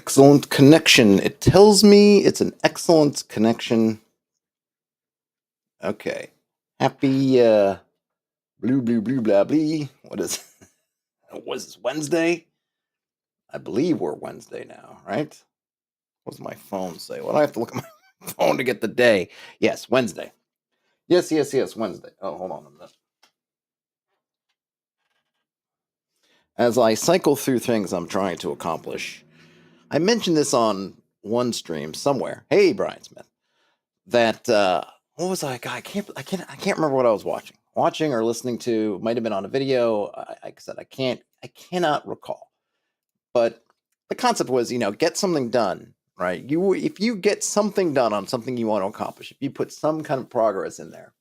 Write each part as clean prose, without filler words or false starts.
Excellent connection. It tells me it's an excellent connection. Okay. Happy blue blah blee. What is was this Wednesday? I believe we're Wednesday now, right? What does my phone say? Well, I have to look at my phone to get the day. Yes, Wednesday. Yes, Wednesday. Oh, hold on a minute. As I cycle through things I'm trying to accomplish, I mentioned this on one stream somewhere. Hey, Brian Smith. That what was I can't remember what I was watching or listening to. Might have been on a video. I said I cannot recall, but the concept was, get something done, right? If you get something done on something you want to accomplish, if you put some kind of progress in there,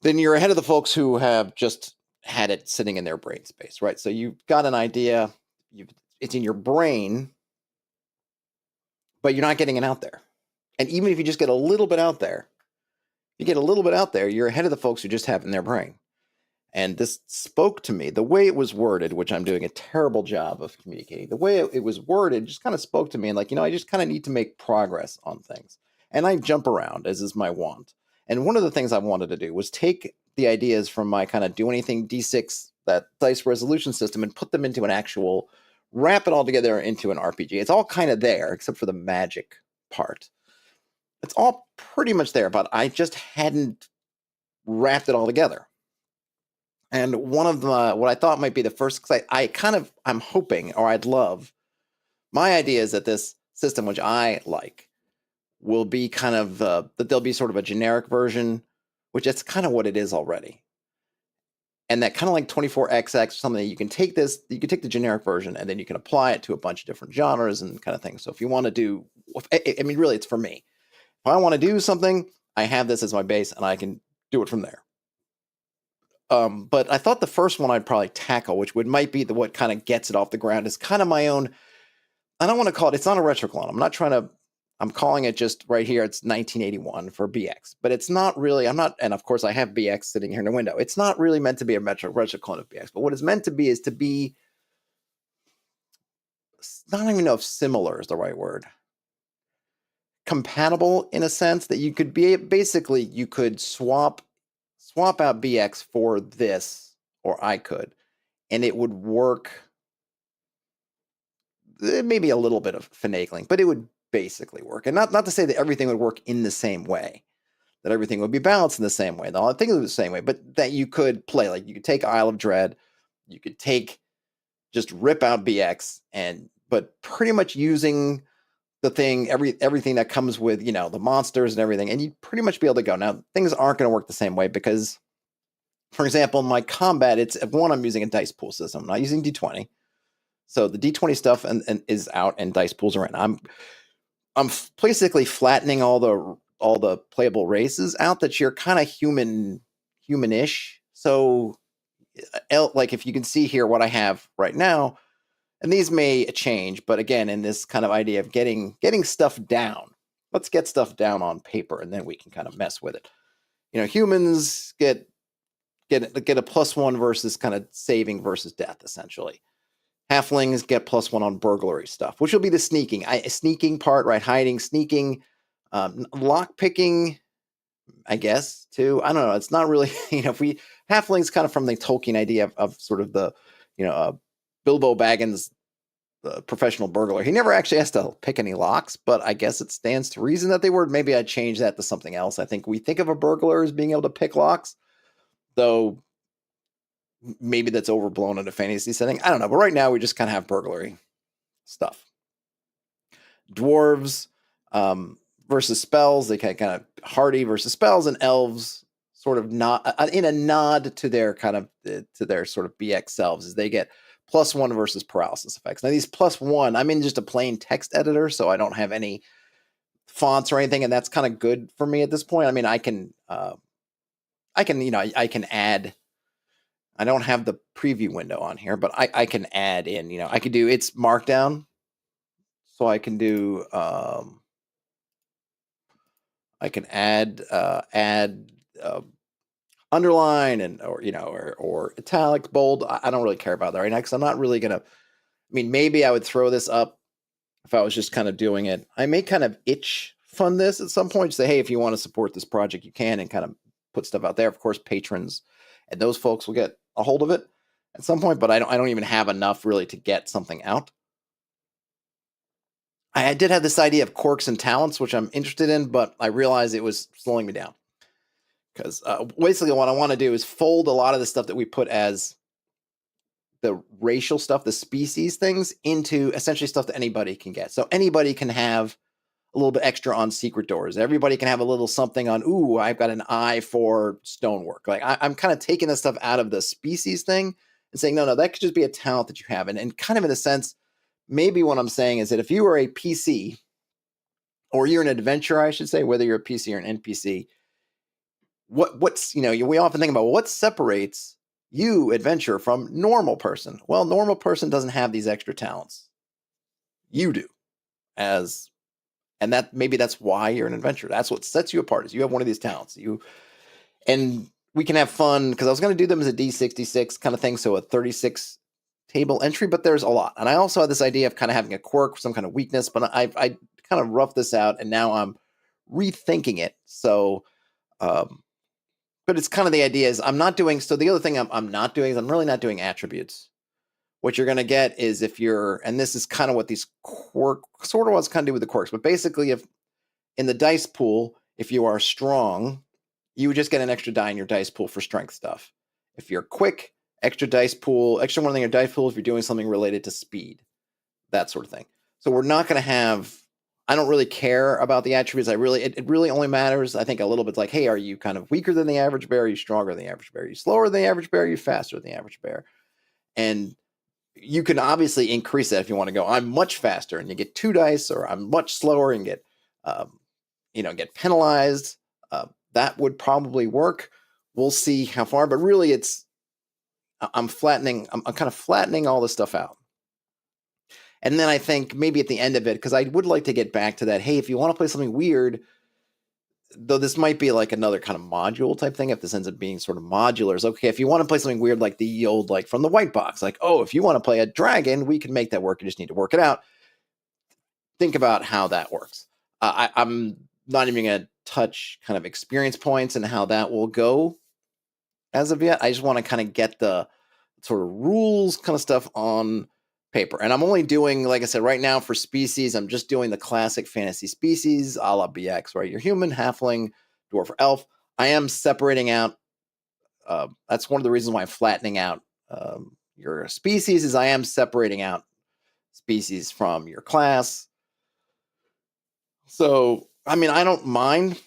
then you're ahead of the folks who have just had it sitting in their brain space, right? So you've got an idea, it's in your brain, but you're not getting it out there. And even if you just get a little bit out there, you're ahead of the folks who just have it in their brain. And this spoke to me. The way it was worded, which I'm doing a terrible job of communicating, the way it was worded just kind of spoke to me. And I just kind of need to make progress on things. And I jump around, as is my wont. And one of the things I wanted to do was take the ideas from my kind of do anything D6, that dice resolution system, and put them into an actual, wrap it all together into an RPG. It's all kind of there, except for the magic part. It's all pretty much there, but I just hadn't wrapped it all together. And one of the, what I thought might be the first, because I'm hoping, or I'd love, my idea is that this system, which I like, will be kind of, that there'll be sort of a generic version, which that's kind of what it is already. And that kind of like 24XX, something that you can take the generic version, and then you can apply it to a bunch of different genres and kind of things. So if you want to do, I mean, really, it's for me. If I want to do something, I have this as my base, and I can do it from there. But I thought the first one I'd probably tackle, which might be what kind of gets it off the ground, is kind of my own. I don't want to call it. It's not a retroclone. I'm calling it just right here. It's 1981 for BX, but it's not really. I'm not, and of course I have BX sitting here in the window. It's not really meant to be a retroclone of BX, but what it's meant to be is to be. I don't even know if similar is the right word. Compatible in a sense that you could be basically you could swap out BX for this, or I could, and it would work. Maybe a little bit of finagling, but it would basically work. And not to say that everything would work in the same way, that everything would be balanced in the same way. I think it was the same way, but that you could play, like you could take Isle of Dread, you could just rip out BX, but pretty much using the thing, everything that comes with, the monsters and everything, and you'd pretty much be able to go. Now, things aren't going to work the same way because, for example, in my combat, I'm using a dice pool system. I'm not using D20. So the D20 stuff and is out, and dice pools are in. I'm basically flattening all the playable races out that you're kind of humanish. So, like if you can see here what I have right now, and these may change, but again, in this kind of idea of getting stuff down, let's get stuff down on paper, and then we can kind of mess with it. Humans get a +1 versus kind of saving versus death, essentially. Halflings get +1 on burglary stuff, which will be the sneaking part, right? Hiding, sneaking, lock picking, I guess, too. I don't know. It's not really, halflings kind of from the Tolkien idea of sort of the, Bilbo Baggins, the professional burglar. He never actually has to pick any locks, but I guess it stands to reason that they were. Maybe I'd change that to something else. I think we think of a burglar as being able to pick locks, though maybe that's overblown in a fantasy setting. I don't know. But right now we just kind of have burglary stuff. Dwarves versus spells. They kind of hardy versus spells, and elves sort of not in a nod to their kind of to their sort of BX selves, as they get +1 versus paralysis effects. Now these +1, I'm in just a plain text editor, so I don't have any fonts or anything, and that's kind of good for me at this point. I mean, I can add. I don't have the preview window on here, but I can add in. I could do it's markdown, so I can do. I can add underline and or italic, bold. I don't really care about that right now because I'm not really gonna. I mean, maybe I would throw this up if I was just kind of doing it. I may kind of itch fund this at some point. Say, hey, if you want to support this project, you can, and kind of put stuff out there. Of course, patrons and those folks will get a hold of it at some point, but I don't even have enough really to get something out. I did have this idea of quirks and talents, which I'm interested in, but I realized it was slowing me down. Because basically what I want to do is fold a lot of the stuff that we put as the racial stuff, the species things, into essentially stuff that anybody can get. So anybody can have a little bit extra on secret doors. Everybody can have a little something on, ooh, I've got an eye for stonework. Like I'm kind of taking this stuff out of the species thing and saying, no, that could just be a talent that you have. And kind of in a sense, maybe what I'm saying is that if you are a PC or you're an adventurer, I should say, whether you're a PC or an NPC, what's, we often think about what separates you, adventurer, from normal person. Well, normal person doesn't have these extra talents. You do. And that maybe that's why you're an adventurer. That's what sets you apart, is you have one of these talents. And we can have fun, because I was going to do them as a D66 kind of thing, so a 36 table entry, but there's a lot. And I also had this idea of kind of having a quirk, some kind of weakness, but I kind of roughed this out, and now I'm rethinking it. So, but it's kind of the idea is I'm not doing, so the other thing I'm not doing is I'm really not doing attributes. What you're going to get is if you're, and this is kind of what these quirk, sort of what's kind of do with the quirks, but basically if in the dice pool, if you are strong, you would just get an extra die in your dice pool for strength stuff. If you're quick, extra dice pool, extra one in your dice pool if you're doing something related to speed, that sort of thing. So we're not going to have, I don't really care about the attributes. It really only matters, I think, a little bit like, hey, are you kind of weaker than the average bear? Are you stronger than the average bear? Are you slower than the average bear? Are you faster than the average bear? And you can obviously increase that if you want to go, I'm much faster, and you get 2 dice, or I'm much slower and get, get penalized. That would probably work. We'll see how far, but really I'm kind of flattening all this stuff out. And then I think maybe at the end of it, because I would like to get back to that, hey, if you want to play something weird, though this might be like another kind of module type thing, if this ends up being sort of modular, is okay, if you want to play something weird like the old, like from the white box, like, oh, if you want to play a dragon, we can make that work. You just need to work it out. Think about how that works. I'm not even going to touch kind of experience points and how that will go as of yet. I just want to kind of get the sort of rules kind of stuff on paper. And I'm only doing, like I said, right now for species, I'm just doing the classic fantasy species, a la BX, right? You're human, halfling, dwarf, or elf. I am separating out. That's one of the reasons why I'm flattening out your species, is I am separating out species from your class. So, I mean, I don't mind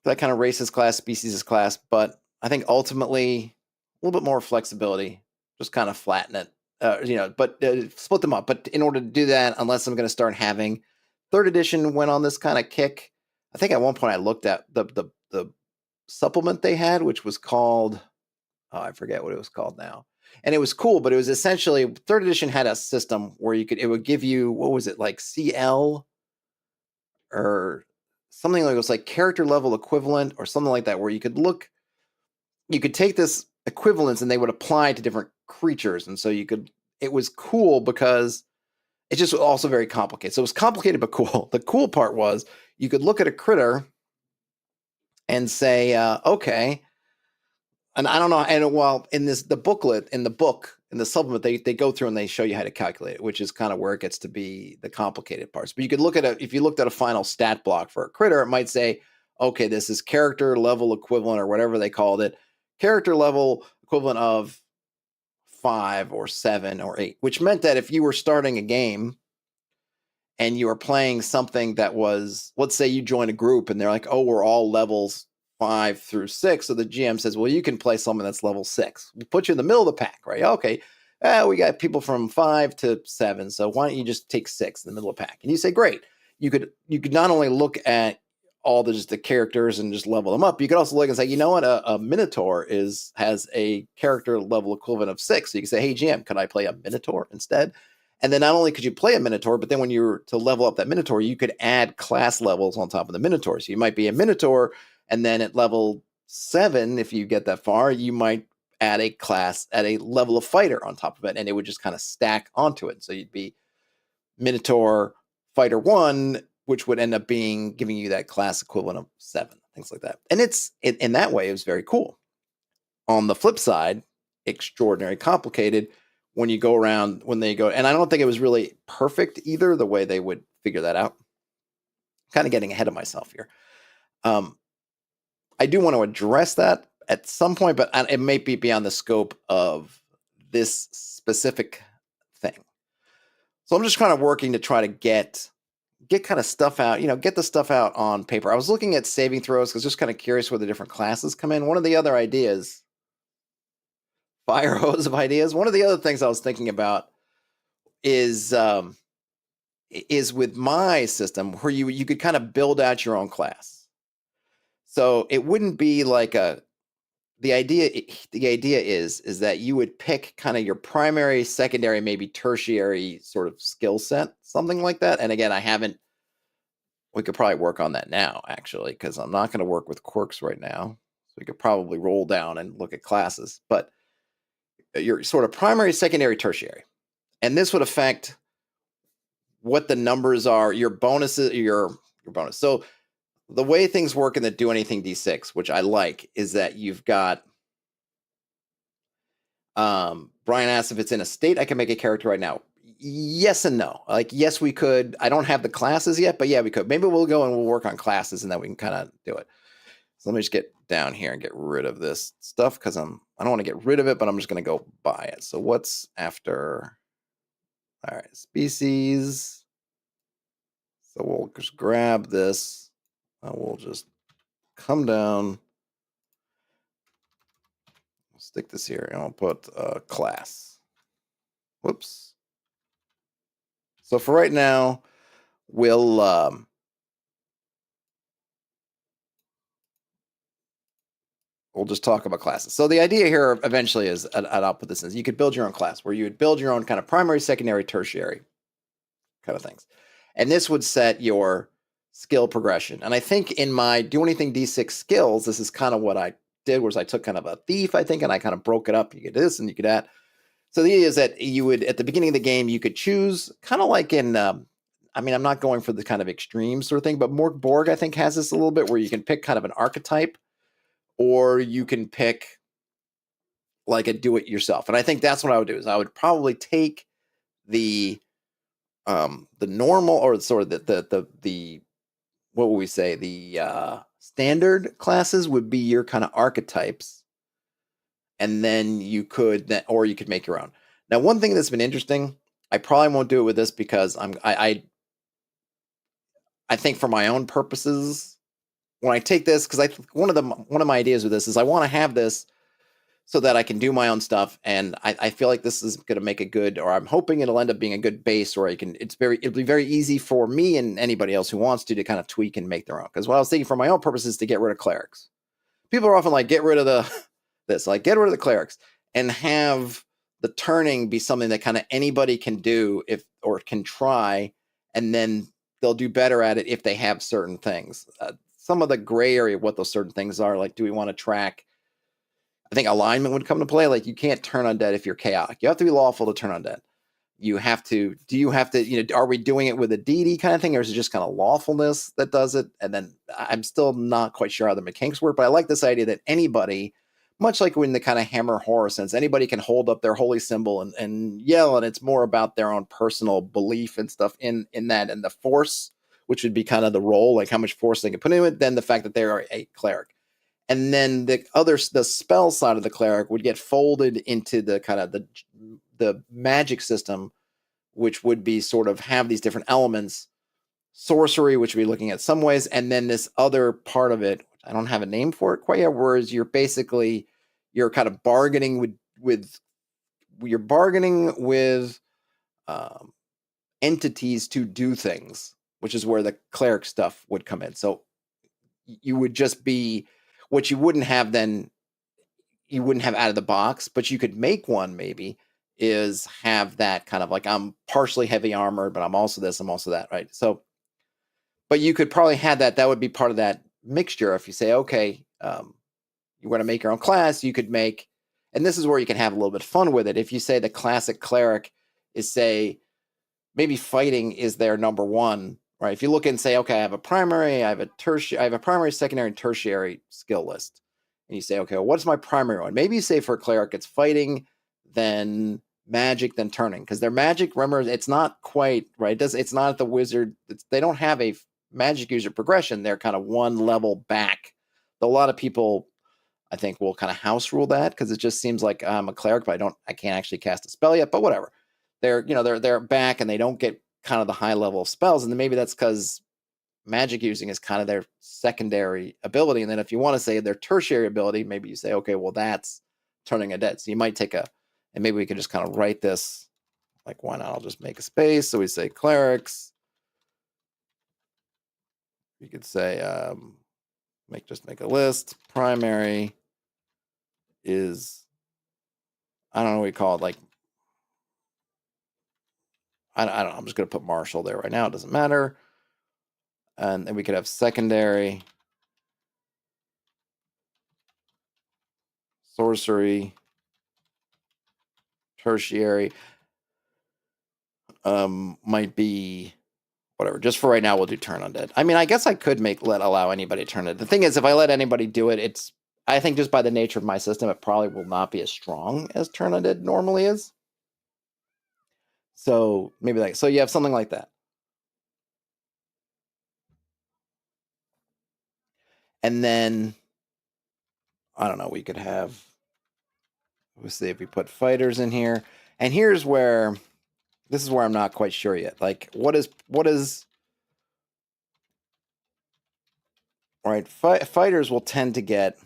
that kind of race as class, species as class, but I think ultimately a little bit more flexibility, just kind of flatten it. But split them up. But in order to do that, unless I'm going to start having 3rd edition went on this kind of kick. I think at one point I looked at the supplement they had, which was called, I forget what it was called now. And it was cool, but it was essentially 3rd edition had a system where it would give you, what was it, like CL or something like it was like character level equivalent or something like that, where you could take this equivalence and they would apply to different creatures. And so it was cool because it's just also very complicated. So it was complicated, but cool. The cool part was you could look at a critter and say, okay. And I don't know. And while in the book, in the supplement, they go through and they show you how to calculate it, which is kind of where it gets to be the complicated parts. But you could look at if you looked at a final stat block for a critter, it might say, okay, this is character level equivalent, or whatever they called it, character level equivalent of 5 or 7 or 8, which meant that if you were starting a game and you were playing something that was, let's say you join a group and they're like, oh, we're all levels 5 through 6. So the GM says, well, you can play someone that's level 6. We put you in the middle of the pack, right? Okay, we got people from 5 to 7. So why don't you just take 6 in the middle of the pack? And you say, great. You could not only look at all the characters and just level them up. You could also look and say, you know what, a Minotaur has a character level equivalent of 6. So you can say, hey, GM, could I play a Minotaur instead? And then not only could you play a Minotaur, but then when you were to level up that Minotaur, you could add class levels on top of the Minotaur. So you might be a Minotaur, and then at level 7, if you get that far, you might add a class at a level of fighter on top of it, and it would just kind of stack onto it. So you'd be Minotaur, fighter 1, which would end up giving you that class equivalent of 7, things like that. And in that way, it was very cool. On the flip side, extraordinary complicated when you go around, when they go, and I don't think it was really perfect either, the way they would figure that out. Kind of getting ahead of myself here. I do want to address that at some point, but it may be beyond the scope of this specific thing. So I'm just kind of working to try to get kind of stuff out, get the stuff out on paper. I was looking at saving throws because just kind of curious where the different classes come in. One of the other ideas, fire hose of ideas. One of the other things I was thinking about is with my system where you could kind of build out your own class. So it wouldn't be like the idea is that you would pick kind of your primary, secondary, maybe tertiary sort of skill set, something like that. And again, we could probably work on that now, actually, because I'm not going to work with quirks right now. So we could probably roll down and look at classes, but your sort of primary, secondary, tertiary. And this would affect what the numbers are, your bonuses, your bonus. So the way things work in the Do Anything D6, which I like, is that you've got Brian asks if it's in a state I can make a character right now. Yes and no. Like, yes, we could. I don't have the classes yet, but yeah, we could. Maybe we'll go and we'll work on classes and then we can kind of do it. So let me just get down here and get rid of this stuff because I don't want to get rid of it, but I'm just going to go buy it. So what's after? All right, species. So we'll just grab this. We'll just come down. I'll stick this here and I'll put class. Whoops. So for right now, we'll just talk about classes. So the idea here eventually is, and I'll put this in, you could build your own class where you would build your own kind of primary, secondary, tertiary kind of things. And this would set your skill progression. And I think in my Do Anything D6 skills, this is kind of what I did, was I took kind of a thief, I think, and I kind of broke it up. You get this and you get that. So the idea is that you would, at the beginning of the game, you could choose kind of like in, I'm not going for the kind of extreme sort of thing, but Borg, I think, has this a little bit where you can pick kind of an archetype, or you can pick like a do-it-yourself. And I think that's what I would do, is I would probably take the normal, or sort of the what would we say, the standard classes would be your kind of archetypes, and then you could make your own. Now, one thing that's been interesting, I probably won't do it with this because I think for my own purposes, when I take this, because one of my ideas with this is I want to have this so that I can do my own stuff, and I feel like this is going to make a good, or I'm hoping it'll end up being a good base where it'll be very easy for me and anybody else who wants to kind of tweak and make their own. Because what I was thinking for my own purposes is to get rid of clerics. People are often like, get rid of get rid of the clerics and have the turning be something that kind of anybody can do or can try, and then they'll do better at it if they have certain things. Some of the gray area of what those certain things are, like, do we want to track? I think alignment would come to play. Like, you can't turn undead if you're chaotic. You have to be lawful to turn undead. Are we doing it with a deity kind of thing, or is it just kind of lawfulness that does it? And then I'm still not quite sure how the mechanics work, but I like this idea that anybody, much like in the kind of Hammer horror sense, anybody can hold up their holy symbol and yell, and it's more about their own personal belief and stuff in that, and the force, which would be kind of the role, like how much force they can put into it, than the fact that they are a cleric. And then the spell side of the cleric would get folded into the kind of the magic system, which would be sort of have these different elements, sorcery, which we're looking at some ways, and then this other part of it, I don't have a name for it quite yet, whereas you're kind of bargaining with entities to do things, which is where the cleric stuff would come in. So you would just be, what you wouldn't have then, you wouldn't have out of the box, but you could make one maybe, is have that kind of like, I'm partially heavy armored, but I'm also this, I'm also that, right? So, but you could probably have that would be part of that mixture. If you say, okay, you want to make your own class, you could make, and this is where you can have a little bit of fun with it. If you say the classic cleric is, say, maybe fighting is their number one, right? If you look and say, okay, I have a primary, I have a tertiary, I have a primary, secondary, and tertiary skill list, and you say, okay, well, what's my primary one? Maybe you say for a cleric, it's fighting, then magic, then turning, because their magic, remember, it's not quite right. It's not at the wizard. They don't have a magic user progression. They're kind of one level back. A lot of people, I think, will kind of house rule that because it just seems like I'm a cleric, but I can't actually cast a spell yet. But whatever, they're back and they don't get kind of the high level of spells, and then maybe that's because magic using is kind of their secondary ability. And then if you want to say their tertiary ability, maybe you say, okay, well, that's turning undead. So you might take and maybe we could just kind of write this, like, why not? I'll just make a space. So we say clerics. You could say, make a list. Primary is, I don't know what we call it, like, I don't know. I'm just going to put martial there right now. It doesn't matter. And then we could have secondary, sorcery, tertiary. Might be whatever. Just for right now, we'll do turn undead. I mean, I guess I could allow anybody to turn it. The thing is, if I let anybody do it, I think just by the nature of my system, it probably will not be as strong as turn undead normally is. So maybe so you have something like that. And then, I don't know, we could have, let's see if we put fighters in here. And this is where I'm not quite sure yet. Like, what is, all right, fighters will tend to get,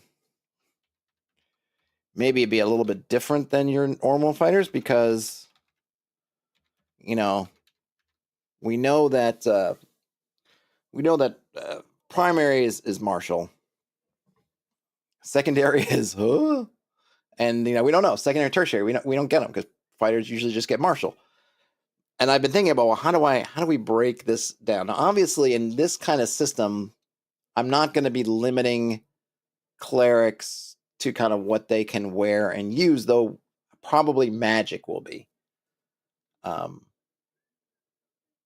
maybe be a little bit different than your normal fighters because, we know that, primary is martial. Secondary is, and we don't know. Secondary, tertiary, we don't get them because fighters usually just get martial. And I've been thinking about, well, how do we break this down? Now, obviously, in this kind of system, I'm not going to be limiting clerics to kind of what they can wear and use, though probably magic will be.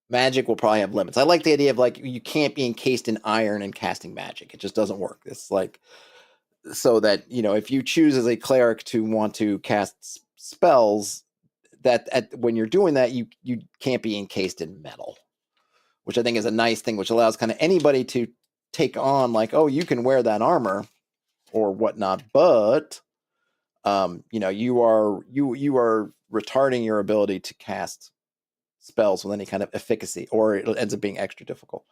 Magic will probably have limits. I like the idea of, like, you can't be encased in iron and casting magic. It just doesn't work. It's like, so that, if you choose as a cleric to want to cast spells, that when you're doing that, you can't be encased in metal, which I think is a nice thing, which allows kind of anybody to take on, like, oh, you can wear that armor or whatnot, but you are retarding your ability to cast spells with any kind of efficacy, or it ends up being extra difficult.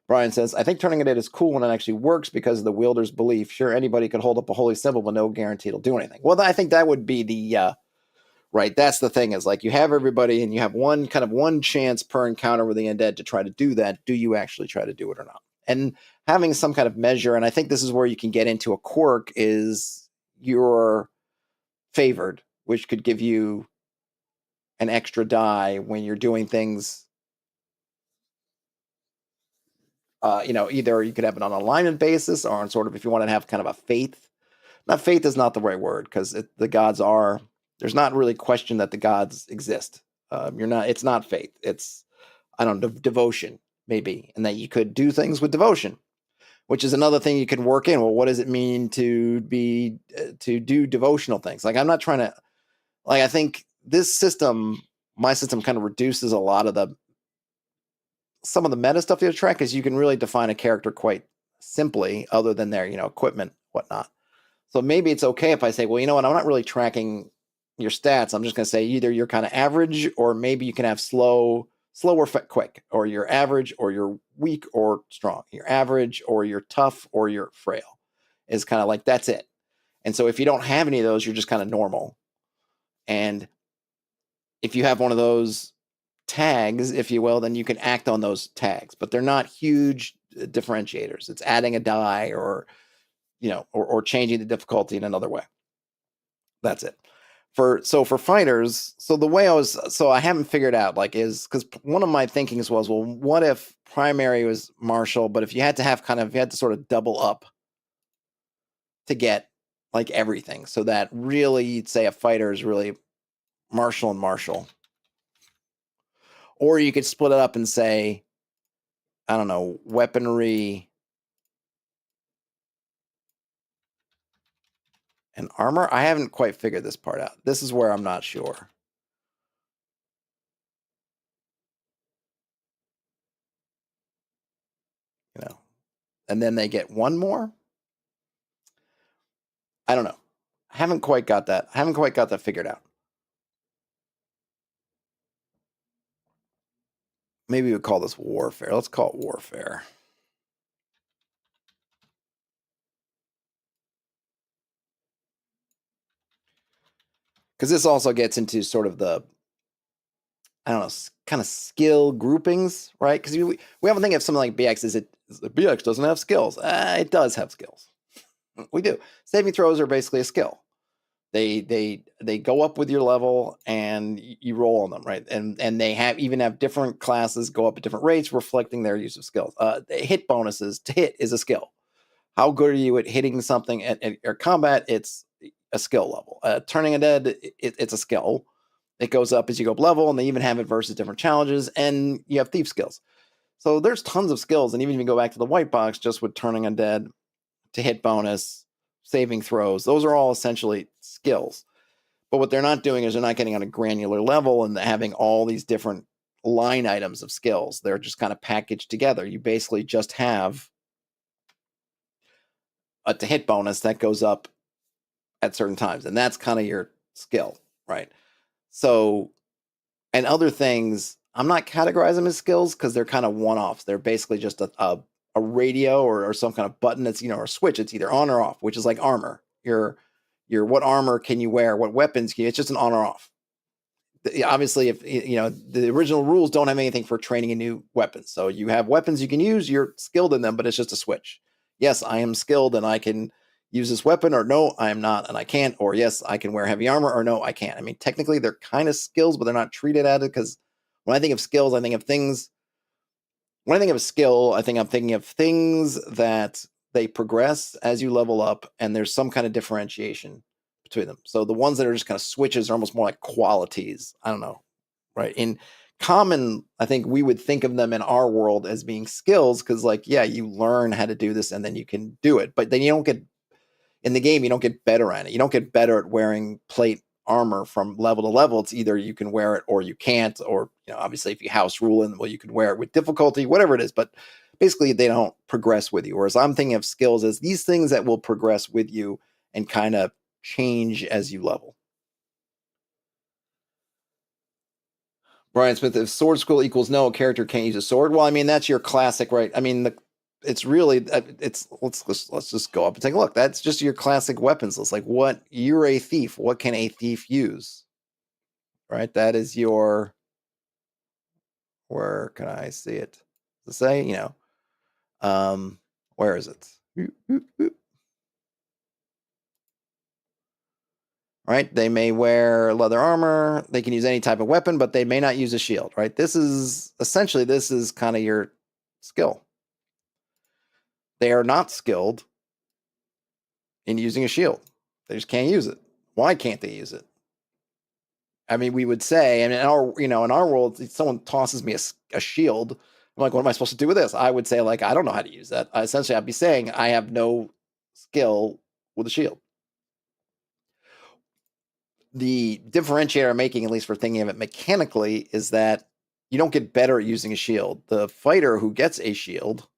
Brian says, I think turning it in is cool when it actually works because of the wielder's belief. Sure, anybody could hold up a holy symbol, but no guarantee it'll do anything. Well, I think that would be the right. That's the thing, is like, you have everybody and you have one chance per encounter with the undead to try to do that. Do you actually try to do it or not? And having some kind of measure, and I think this is where you can get into a quirk, is you're favored, which could give you an extra die when you're doing things. Either you could have it on an alignment basis or on sort of, if you want to have kind of a faith. Not faith is not the right word, because the gods are, there's not really question that the gods exist. It's not faith. It's, I don't know, devotion maybe, and that you could do things with devotion, which is another thing you can work in. Well, what does it mean to do devotional things? Like, I'm not trying to, like, I think my system kind of reduces a lot of some of the meta stuff you have to track, because you can really define a character quite simply, other than their, equipment, whatnot. So maybe it's okay if I say, well, you know what, I'm not really tracking your stats. I'm just going to say either you're kind of average, or maybe you can have slow or quick, or you're average, or you're weak or strong. You're average, or you're tough, or you're frail. Is kind of like, that's it. And so if you don't have any of those, you're just kind of normal. And if you have one of those tags, if you will, then you can act on those tags, but they're not huge differentiators. It's adding a die, or or changing the difficulty in another way. That's it. For fighters, so the way I haven't figured out, like, is because one of my thinkings was, well, what if primary was martial, but if you had to sort of double up to get like everything, so that really you'd say a fighter is really martial and martial. Or you could split it up and say, I don't know, weaponry and armor. I haven't quite figured this part out. This is where I'm not sure. You know, and then they get one more. I don't know. I haven't quite got that. I haven't quite got that figured out. Maybe we would call this warfare. Let's call it warfare. Because this also gets into sort of the, I don't know, kind of skill groupings, right? Because we have a thing of something like BX. Is it BX doesn't have skills? It does have skills. We do. Saving throws are basically a skill. They go up with your level and you roll on them, right? And they even have different classes go up at different rates, reflecting their use of skills. Hit bonuses. To hit is a skill. How good are you at hitting something at your combat? It's a skill level. Turning undead, it's a skill. It goes up as you go up level, and they even have it versus different challenges, and you have thief skills. So there's tons of skills, and even if you go back to the white box, just with turning undead, to hit bonus, saving throws, those are all essentially skills. But what they're not doing is they're not getting on a granular level and having all these different line items of skills. They're just kind of packaged together. You basically just have a to hit bonus that goes up at certain times, and that's kind of your skill, right? So, and other things, I'm not categorizing them as skills because they're kind of one-offs. They're basically just a radio or some kind of button that's, or a switch. It's either on or off, which is like armor. Your what armor can you wear? What weapons can you? It's just an on or off. Obviously, if the original rules don't have anything for training in new weapons, so you have weapons you can use. You're skilled in them, but it's just a switch. Yes, I am skilled and I can use this weapon, or no, I am not and I can't. Or yes, I can wear heavy armor, or no, I can't. I mean, technically, they're kind of skills, but they're not treated as it, because when I think of skills, I think of things. When I think of a skill, I think I'm thinking of things that they progress as you level up, and there's some kind of differentiation between them. So the ones that are just kind of switches are almost more like qualities. I don't know, right? In common, I think we would think of them in our world as being skills because, like, yeah, you learn how to do this and then you can do it. But then you don't get, in the game, you don't get better at it. You don't get better at wearing plate armor from level to level. It's either you can wear it or you can't, or obviously if you house rule in, well, you can wear it with difficulty, whatever it is. But basically, they don't progress with you. Whereas I'm thinking of skills as these things that will progress with you and kind of change as you level. Brian Smith, if sword skill equals no, a character can't use a sword. Well, I mean, that's your classic, right? I mean, it's really, let's just go up and take a look. That's just your classic weapons list. Like, what, you're a thief. What can a thief use? Right? That is your, where can I see it? To say, where is it? Right? They may wear leather armor. They can use any type of weapon, but they may not use a shield, right? This is kind of your skill. They are not skilled in using a shield. They just can't use it. Why can't they use it? I mean, we would say, and in our world, if someone tosses me a shield, I'm like, what am I supposed to do with this? I would say, like, I don't know how to use that. Essentially, I'd be saying I have no skill with a shield. The differentiator I'm making, at least for thinking of it mechanically, is that you don't get better at using a shield. The fighter who gets a shield,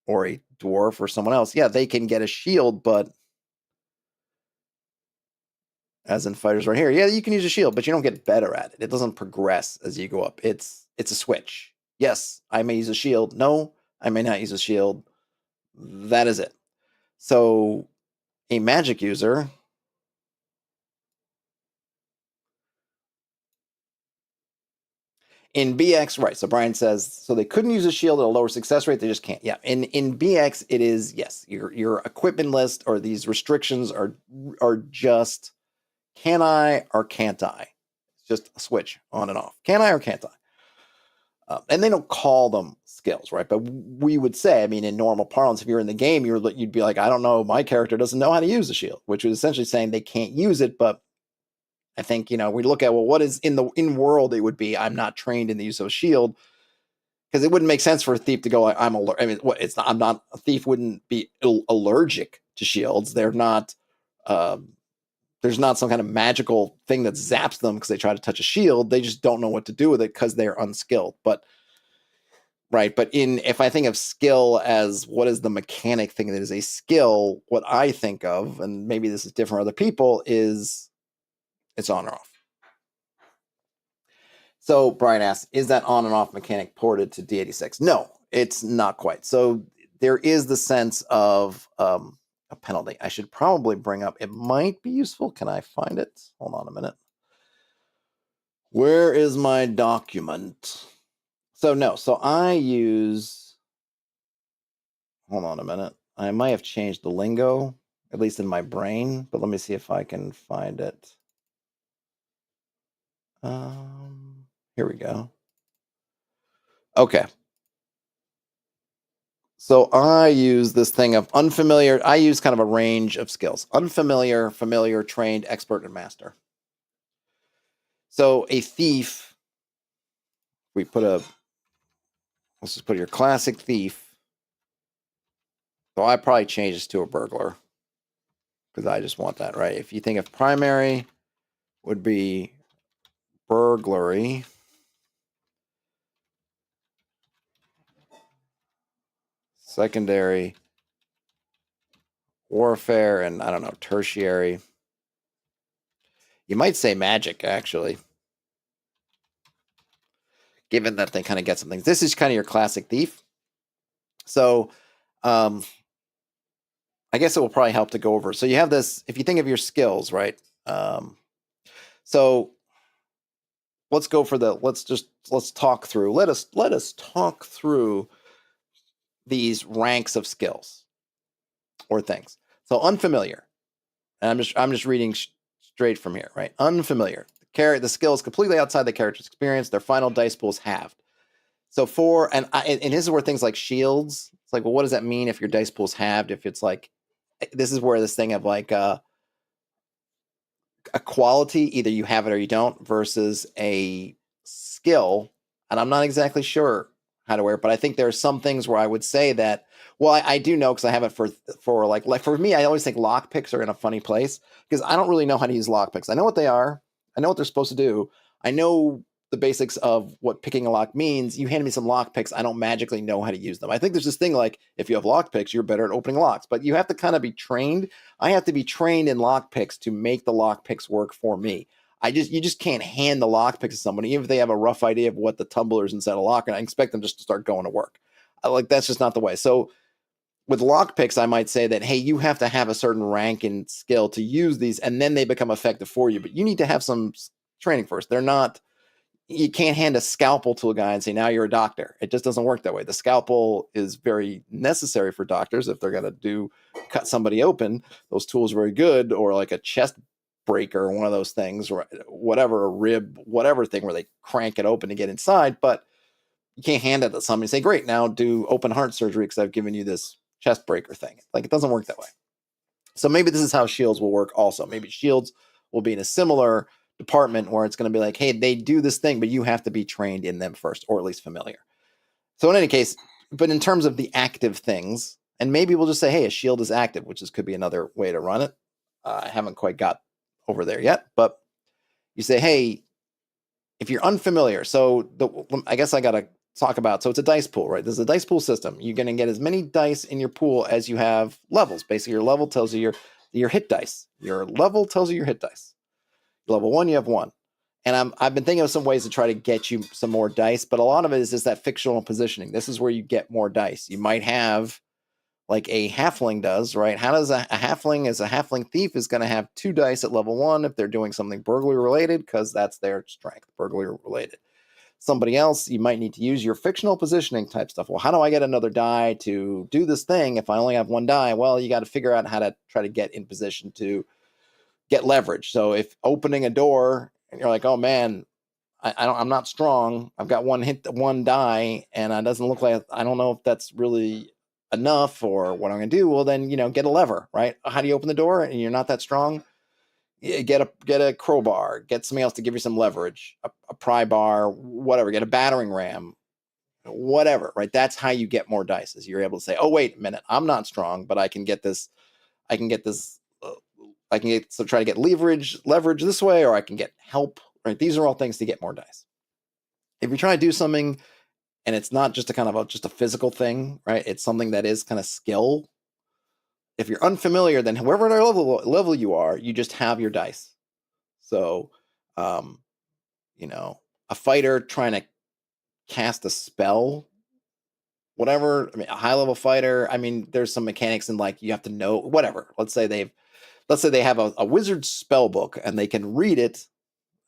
or a dwarf or someone else, yeah, they can get a shield, but as in fighters right here, yeah, you can use a shield, but you don't get better at it. It doesn't progress as you go up. It's a switch. Yes, I may use a shield. No, I may not use a shield. That is it. So a magic user in BX, right? So Brian says, so they couldn't use a shield at a lower success rate. They just can't. Yeah. In BX, it is, yes, your equipment list or these restrictions are just, can I or can't I? It's just a switch on and off. Can I or can't I? And they don't call them skills, right? But we would say, I mean, in normal parlance, if you're in the game, you'd be like, I don't know, my character doesn't know how to use the shield, which is essentially saying they can't use it, but I think, we look at, well, what is in world it would be, I'm not trained in the use of a shield, because it wouldn't make sense for a thief to go, I'm allergic. I mean, it's not, I'm not, a thief wouldn't be allergic to shields. They're not, there's not some kind of magical thing that zaps them because they try to touch a shield. They just don't know what to do with it because they're unskilled. But if I think of skill as what is the mechanic thing that is a skill, what I think of, and maybe this is different for other people, is it's on or off. So Brian asks, is that on and off mechanic ported to D86? No, it's not quite. So there is the sense of a penalty. I should probably bring up, it might be useful. Can I find it? Hold on a minute. Where is my document? So I use, hold on a minute. I might have changed the lingo, at least in my brain, but let me see if I can find it. Here we go. Okay. So I use this thing of unfamiliar. I use kind of a range of skills: unfamiliar, familiar, trained, expert, and master. So a thief, let's just put your classic thief. So I probably change this to a burglar because I just want that, right? If you think of primary would be burglary. Secondary, warfare, and I don't know, tertiary. You might say magic, actually, given that they kind of get some things. This is kind of your classic thief. So I guess it will probably help to go over. So you have this, if you think of your skills, right? So let's go for let's talk through. Let us talk through these ranks of skills or things. So unfamiliar. And I'm just reading straight from here, right? Unfamiliar. The skill is completely outside the character's experience. Their final dice pool is halved. So and this is where things like shields, it's like, well, what does that mean if your dice pool is halved? If it's like, this is where this thing of like a quality, either you have it or you don't, versus a skill. And I'm not exactly sure how to wear it, but I think there are some things where I would say that, well, I do know because I have it for like for me, I always think lock picks are in a funny place because I don't really know how to use lock picks. I know what they are. I know what they're supposed to do. I know the basics of what picking a lock means. You hand me some lock picks, I don't magically know how to use them. I think there's this thing like, if you have lock picks, you're better at opening locks, but you have to kind of be trained. I have to be trained in lock picks to make the lock picks work for me. You just can't hand the lock picks to somebody, even if they have a rough idea of what the tumblers inside a lock, and I expect them just to start going to work. That's just not the way. So with lock picks, I might say that, hey, you have to have a certain rank and skill to use these, and then they become effective for you. But you need to have some training first. You can't hand a scalpel to a guy and say, now you're a doctor. It just doesn't work that way. The scalpel is very necessary for doctors if they're going to cut somebody open. Those tools are very good, or like a chest breaker, one of those things, or whatever, a rib, whatever thing where they crank it open to get inside. But you can't hand it to somebody and say, great, now do open heart surgery because I've given you this chest breaker thing. Like, it doesn't work that way. So maybe this is how shields will work also. Maybe shields will be in a similar department where it's going to be like, hey, they do this thing, but you have to be trained in them first, or at least familiar. So in any case, but in terms of the active things, and maybe we'll just say, hey, a shield is active, which could be another way to run it. I haven't quite got over there yet, but you say, hey, if you're unfamiliar, so I guess I got to talk about, so it's a dice pool, right? This is a dice pool system. You're going to get as many dice in your pool as you have levels. Basically, your level tells you your hit dice. Your level tells you your hit dice. Level 1, you have 1. And I've been thinking of some ways to try to get you some more dice, but a lot of it is just that fictional positioning. This is where you get more dice. You might have, like a halfling does, right? How does a halfling, as a halfling thief, is going to have 2 dice at level 1 if they're doing something burglary related, because that's their strength, burglary related. Somebody else, you might need to use your fictional positioning type stuff. Well, how do I get another die to do this thing if I only have 1 die? Well, you got to figure out how to try to get in position to get leverage. So if opening a door and you're like, oh man, I'm not strong, I've got 1 die, and it doesn't look like, I don't know if that's really enough or what I'm going to do. Well, then, get a lever, right? How do you open the door and you're not that strong? Get a crowbar, get something else to give you some leverage, a pry bar, whatever, get a battering ram, whatever, right? That's how you get more dice, is you're able to say, oh, wait a minute, I'm not strong, but I can get this, I can get, so try to get leverage this way, or I can get help, right? These are all things to get more dice. If you try to do something and it's not just a kind of just a physical thing, right? It's something that is kind of skill. If you're unfamiliar, then however level you are, you just have your dice. So, a fighter trying to cast a spell, whatever. I mean, a high level fighter. I mean, there's some mechanics in like you have to know whatever. Let's say they have a wizard spell book and they can read it.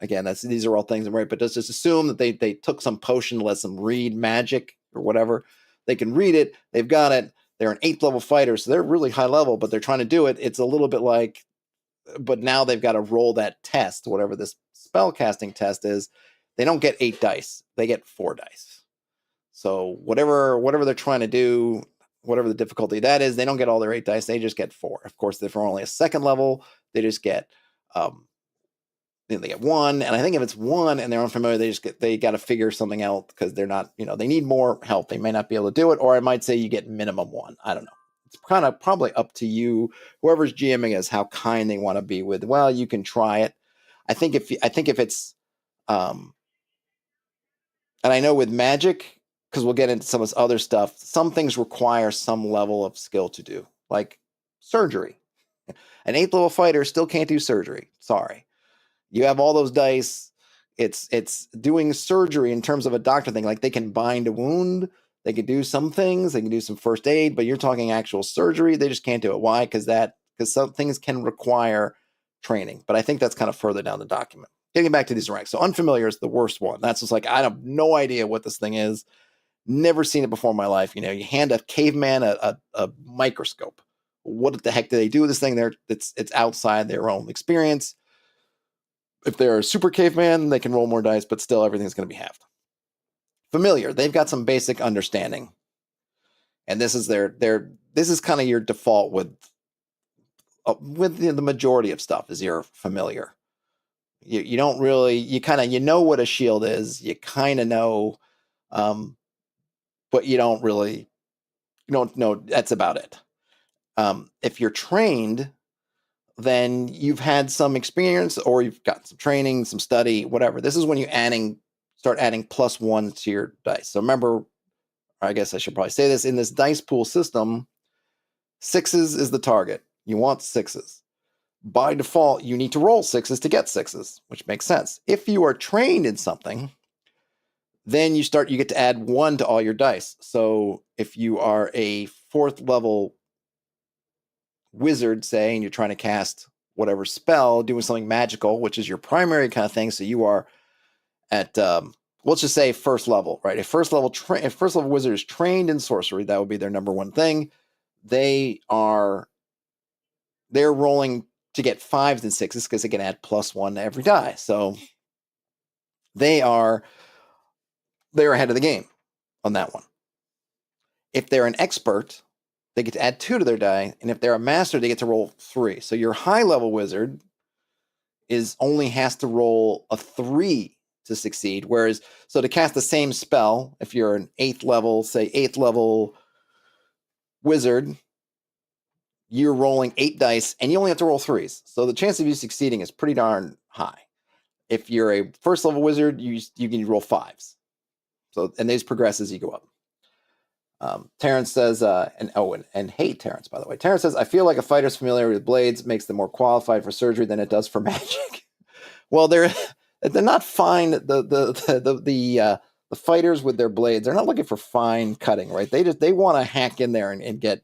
Again, these are all things, right? But just assume that they took some potion, lets them read magic or whatever. They can read it. They've got it. They're an 8th level fighter, so they're really high level, but they're trying to do it. It's a little bit like, but now they've got to roll that test, whatever this spell casting test is. They don't get 8 dice. They get 4 dice. So whatever they're trying to do, whatever the difficulty that is, they don't get all their 8 dice. They just get 4. Of course, if they're only a 2nd level, they just get they get 1. And I think if it's 1 and they're unfamiliar, they got to figure something out because they're not, they need more help. They may not be able to do it, or I might say you get minimum 1. I don't know. It's kind of probably up to you, whoever's GMing is, how kind they want to be with. Well, you can try it. I think if it's, and I know with Magic, because we'll get into some of this other stuff, some things require some level of skill to do, like surgery. An 8th level fighter still can't do surgery. Sorry. You have all those dice. It's doing surgery in terms of a doctor thing. Like they can bind a wound. They can do some things. They can do some first aid, but you're talking actual surgery. They just can't do it. Why? Because some things can require training. But I think that's kind of further down the document. Getting back to these ranks. So unfamiliar is the worst one. That's just like, I have no idea what this thing is. Never seen it before in my life. You hand a caveman a microscope. What the heck do they do with this thing? It's outside their own experience. If they're a super caveman, they can roll more dice, but still everything's going to be halved. Familiar, they've got some basic understanding. And this is this is kind of your default with the majority of stuff is you're familiar. You don't really, you know what a shield is. You kind of know, but you don't know, that's about it. If you're trained, then you've had some experience or you've got some training, some study, whatever. This is when you start adding +1 to your dice. So remember, I guess I should probably say this, in this dice pool system, 6s is the target. You want 6s. By default, you need to roll 6s to get 6s, which makes sense. If you are trained in something, then you get to add 1 to all your dice. So if you are a 4th level wizard, say, and you're trying to cast whatever spell, doing something magical, which is your primary kind of thing. So you are at, let's just say 1st level, right? If first level wizard is trained in sorcery, that would be their number 1 thing. They're rolling to get 5s and 6s because they can add +1 to every die. So they're ahead of the game on that one. If they're an expert, they get to add 2 to their die, and if they're a master, they get to roll 3. So your high-level wizard only has to roll a 3 to succeed, whereas, so to cast the same spell, if you're an 8th level wizard, you're rolling 8 dice, and you only have to roll 3s. So the chance of you succeeding is pretty darn high. If you're a 1st level wizard, you can roll 5s. So, and these progress as you go up. Terrence says, and hey, Terrence, by the way. Terrence says, I feel like a fighter's familiar with blades makes them more qualified for surgery than it does for magic. Well, they're not fine. The fighters with their blades, they're not looking for fine cutting, right? They want to hack in there and get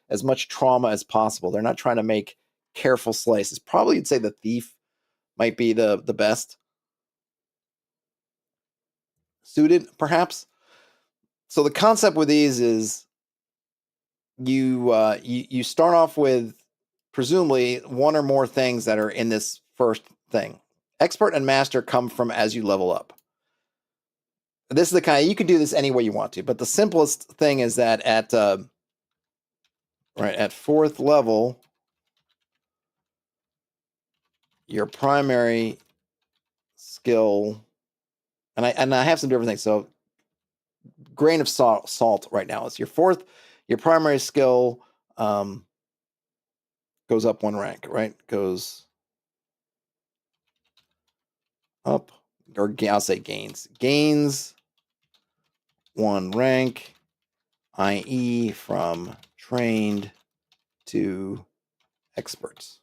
as much trauma as possible. They're not trying to make careful slices. Probably you'd say the thief might be the best suited, perhaps. So the concept with these is you start off with presumably 1 or more things that are in this first thing. Expert and master come from as you level up. This is the kind you can do this any way you want to, but the simplest thing is that at 4th level, your primary skill, and I have some different things. So grain of salt right now is your primary skill goes up 1 rank, right? Goes up, or I'll say gains 1 rank, i.e. from trained to experts.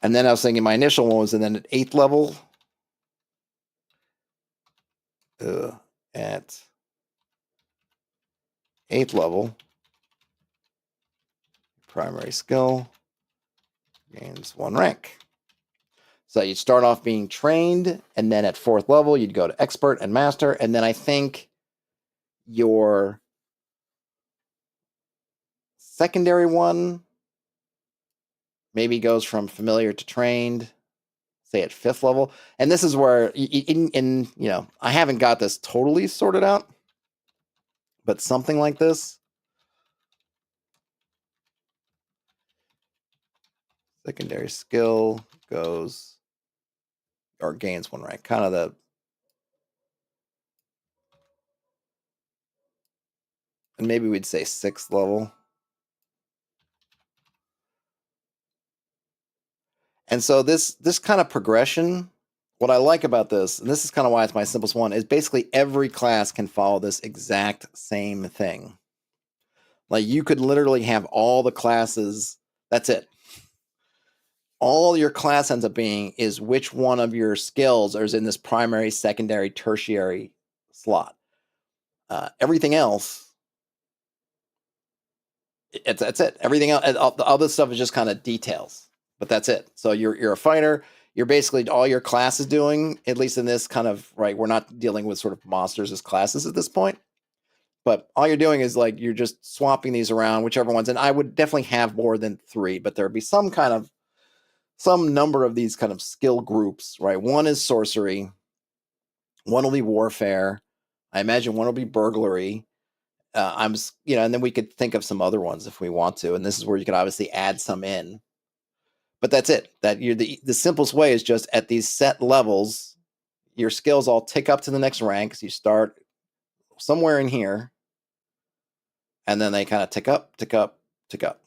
And then I was thinking my initial one was, and then at 8th level, at 8th level, primary skill gains 1 rank. So you'd start off being trained, and then at 4th level, you'd go to expert and master, and then I think your secondary one maybe goes from familiar to trained, say at 5th level. And this is where, I haven't got this totally sorted out, but something like this. Secondary skill goes or gains 1 rank. Kind of and maybe we'd say 6th level. And so this kind of progression, what I like about this, and this is kind of why it's my simplest one, is basically every class can follow this exact same thing. Like you could literally have all the classes, that's it. All your class ends up being is which one of your skills is in this primary, secondary, tertiary slot. Everything else, that's it. Everything else, all this stuff is just kind of details, but that's it. So you're a fighter. You're basically all your class is doing, at least in this kind of, right, we're not dealing with sort of monsters as classes at this point, but all you're doing is like you're just swapping these around, whichever ones. And I would definitely have more than 3, but there would be some number of these kind of skill groups, right? One is sorcery, one will be warfare. I imagine one will be burglary. And then we could think of some other ones if we want to, and this is where you could obviously add some in. But that's it. That you're the simplest way is just at these set levels, your skills all tick up to the next rank. So you start somewhere in here, and then they kind of tick up, tick up, tick up.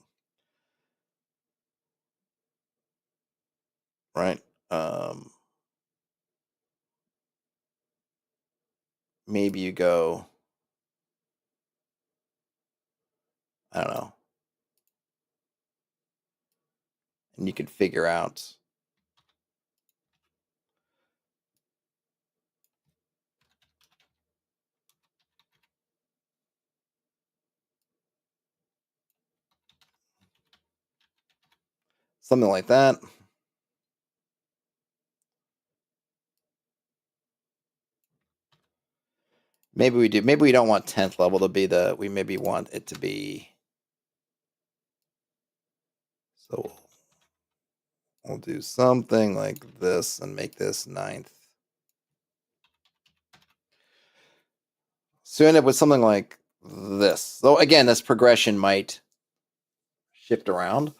Right? Maybe you go, I don't know, and you could figure out something like that. Maybe we do. Maybe we don't want 10th level to be we maybe want it to be. So we'll do something like this and make this 9th. So end up with something like this. So again, this progression might shift around.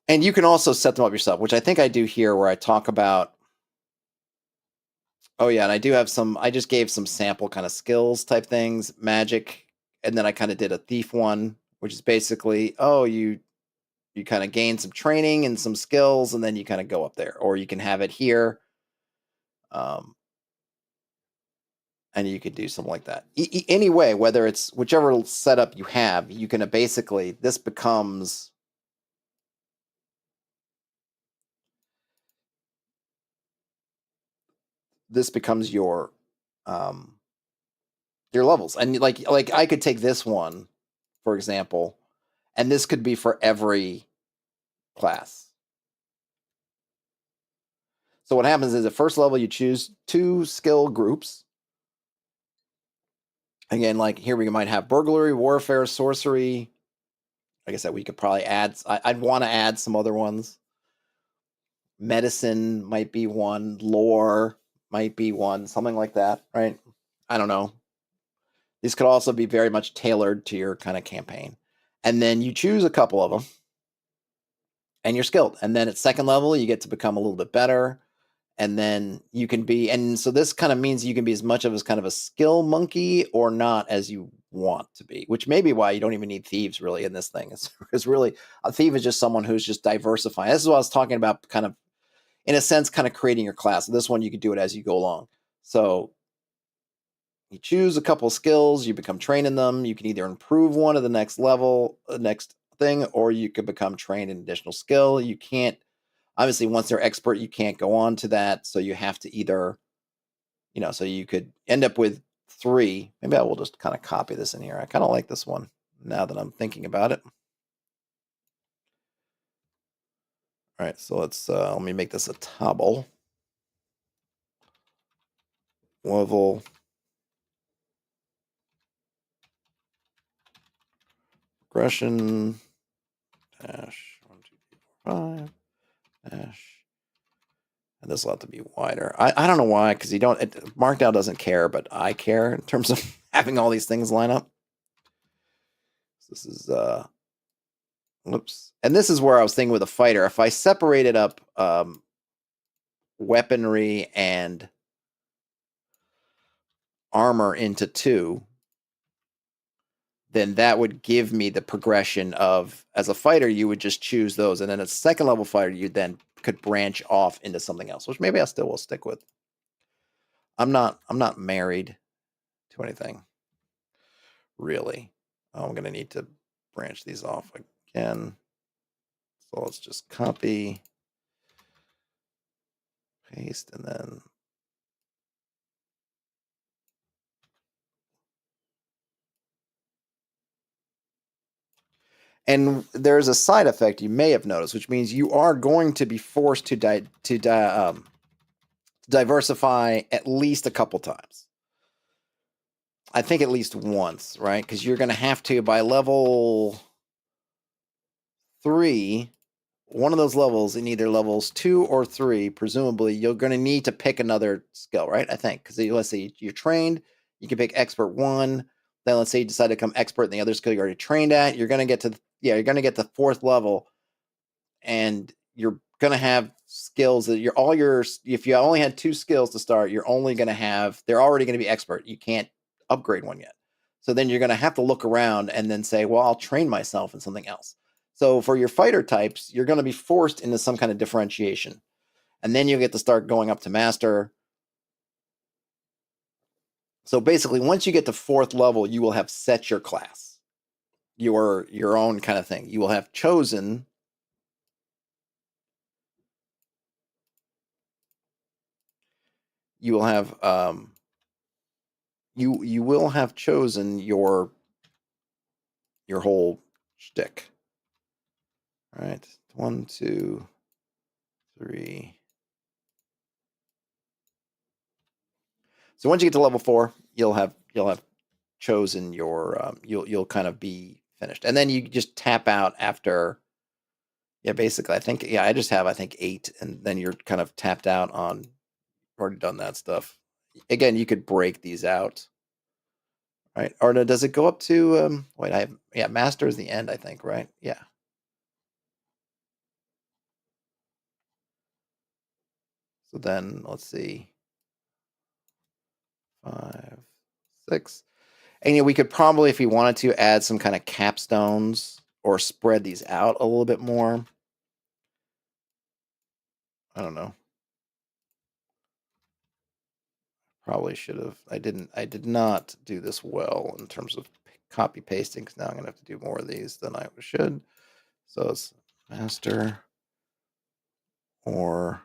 And you can also set them up yourself, which I think I do here where I talk about, oh yeah, and I do have I just gave some sample kind of skills type things, magic, and then I kind of did a thief one, which is basically, you kind of gain some training and some skills, and then you kind of go up there. Or you can have it here. And you could do something like that. Anyway, whether it's whichever setup you have, you can basically, this becomes your levels. And like I could take this one, for example, and this could be for every class. So what happens is at first level, you choose 2 skill groups. Again, like here we might have burglary, warfare, sorcery. Like I said, we could probably add, I'd want to add some other ones. Medicine might be one, lore might be one, something like that, right? I don't know. These could also be very much tailored to your kind of campaign. And then you choose a couple of them. and you're skilled. And then at second level, you get to become a little bit better. And then you can be, and so this kind of means you can be as much of as kind of a skill monkey or not as you want to be, which may be why you don't even need thieves really in this thing. Is really a thief is just someone who's just diversifying. This is what I was talking about, kind of in a sense, kind of creating your class. This one you can do it as you go along. So you choose a couple skills, you become trained in them. You can either improve one at the next level, next thing, or you could become trained in additional skill. You can't, obviously, once they're expert, you can't go on to that. So you have to either, so you could end up with 3. Maybe I will just kind of copy this in here. I kind of like this one now that I'm thinking about it. All right, so let me make this a table. Level progression dash 1, 2, 3, 4, 5 dash. And this will have to be wider. I don't know why, because Markdown doesn't care, but I care in terms of having all these things line up. So this is whoops. And this is where I was thinking with a fighter. If I separated up weaponry and armor into 2, then that would give me the progression of, as a fighter, you would just choose those. And then as a second level fighter, you then could branch off into something else, which maybe I still will stick with. I'm not married to anything, really. I'm going to need to branch these off again. So let's just copy, paste, and then and there's a side effect you may have noticed, which means you are going to be forced to diversify at least a couple times. I think at least once, right? Because you're going to have to, by level 3, one of those levels, in either levels 2 or 3, presumably, you're going to need to pick another skill, right? I think. Because let's say you're trained, you can pick expert 1. Then let's say you decide to become expert in the other skill you're already trained at. You're going to get to, you're going to get the 4th level, and you're going to have skills that if you only had 2 skills to start, you're only going to have, they're already going to be expert. You can't upgrade one yet. So then you're going to have to look around and then say, well, I'll train myself in something else. So for your fighter types, you're going to be forced into some kind of differentiation. And then you get to start going up to master. So basically, once you get to 4th level, you will have set your class, your own kind of thing. You will have chosen you will have you will have chosen your whole shtick. All right, 1, 2, 3. So once you get to level 4, you'll have chosen your you'll kind of be finished, and then you just tap out after. Yeah, basically, I think I just have 8, and then you're kind of tapped out on. Already done that stuff. Again, you could break these out, right? Or does it go up to wait? Master is the end, I think, right? Yeah. So then let's see, 5, 6. And we could probably, if we wanted to, add some kind of capstones or spread these out a little bit more. I don't know. Probably should have. I did not do this well in terms of copy pasting, because now I'm going to have to do more of these than I should. So it's master or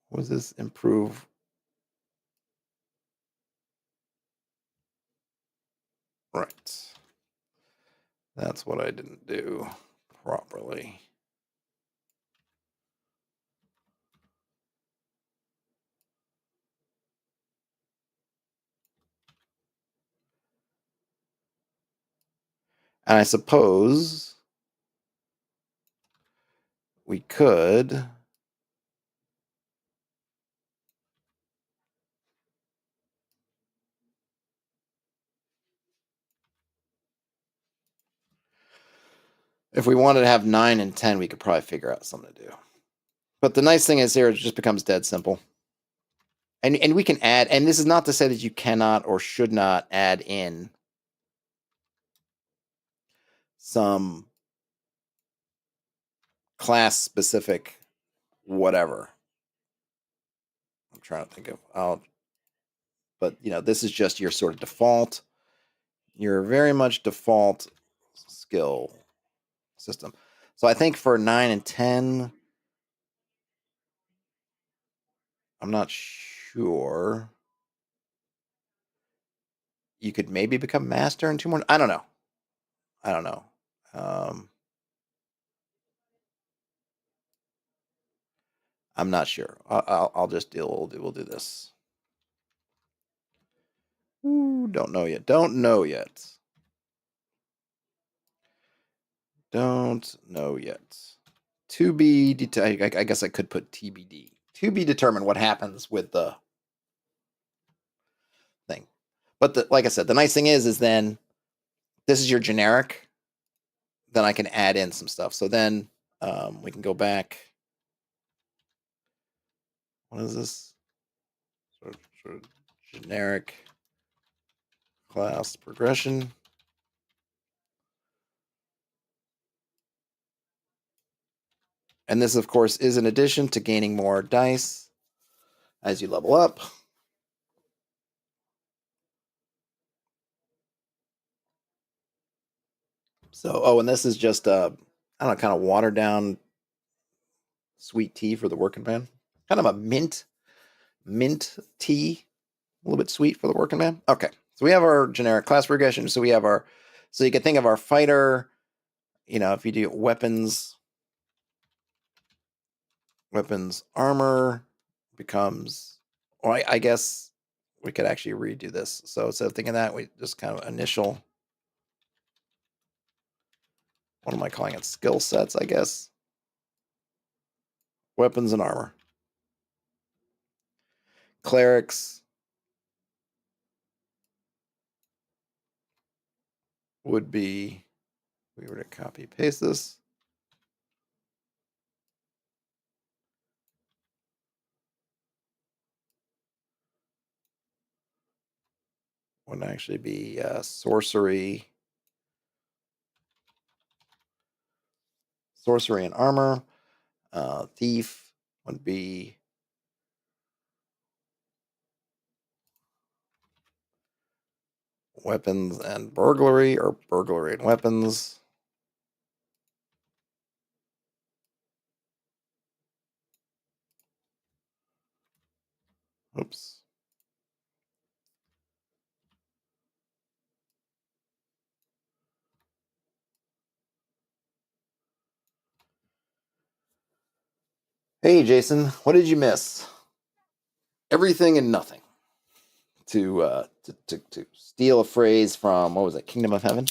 was this improve? Right. That's what I didn't do properly. And I suppose we could If we wanted to have 9 and 10, we could probably figure out something to do. But the nice thing is here, it just becomes dead simple. And we can add, and this is not to say that you cannot or should not add in some class specific whatever. I'm trying to think of, but this is just your sort of default, your very much default skill system. So I think for 9 and 10, I'm not sure. You could maybe become master in 2 more. I don't know. I'm not sure. I'll just deal. We'll do this. Ooh, don't know yet. Don't know yet. To be determined. I guess I could put TBD. To be determined what happens with the thing. But like I said, the nice thing is then this is your generic. Then I can add in some stuff. So then we can go back. What is this? Sort of generic class progression. And this, of course, is in addition to gaining more dice as you level up. So, and this is just I don't know, kind of watered down sweet tea for the working man. Kind of a mint tea, a little bit sweet for the working man. Okay, so we have our generic class progression. So we have so you can think of our fighter. If you do weapons armor becomes, or I guess we could actually redo this. So instead of thinking that, we just kind of initial. What am I calling it? Skill sets, I guess. Weapons and armor. Clerics would be, if we were to copy paste this. Would actually be sorcery and armor. Thief would be weapons and burglary, or burglary and weapons. Oops. Hey, Jason, what did you miss? Everything and nothing. To steal a phrase from, what was it, Kingdom of Heaven?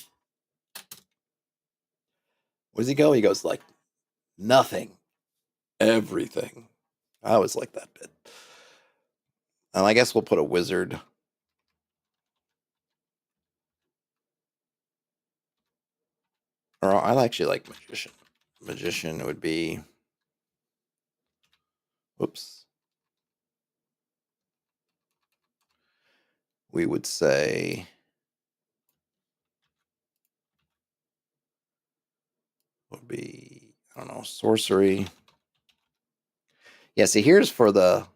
Where does he go? He goes like, nothing, everything. I always like that bit. And I guess we'll put a wizard. Or I actually like magician. Magician would be, whoops. We would say, would be, I don't know, sorcery. Yeah, see, here's for the,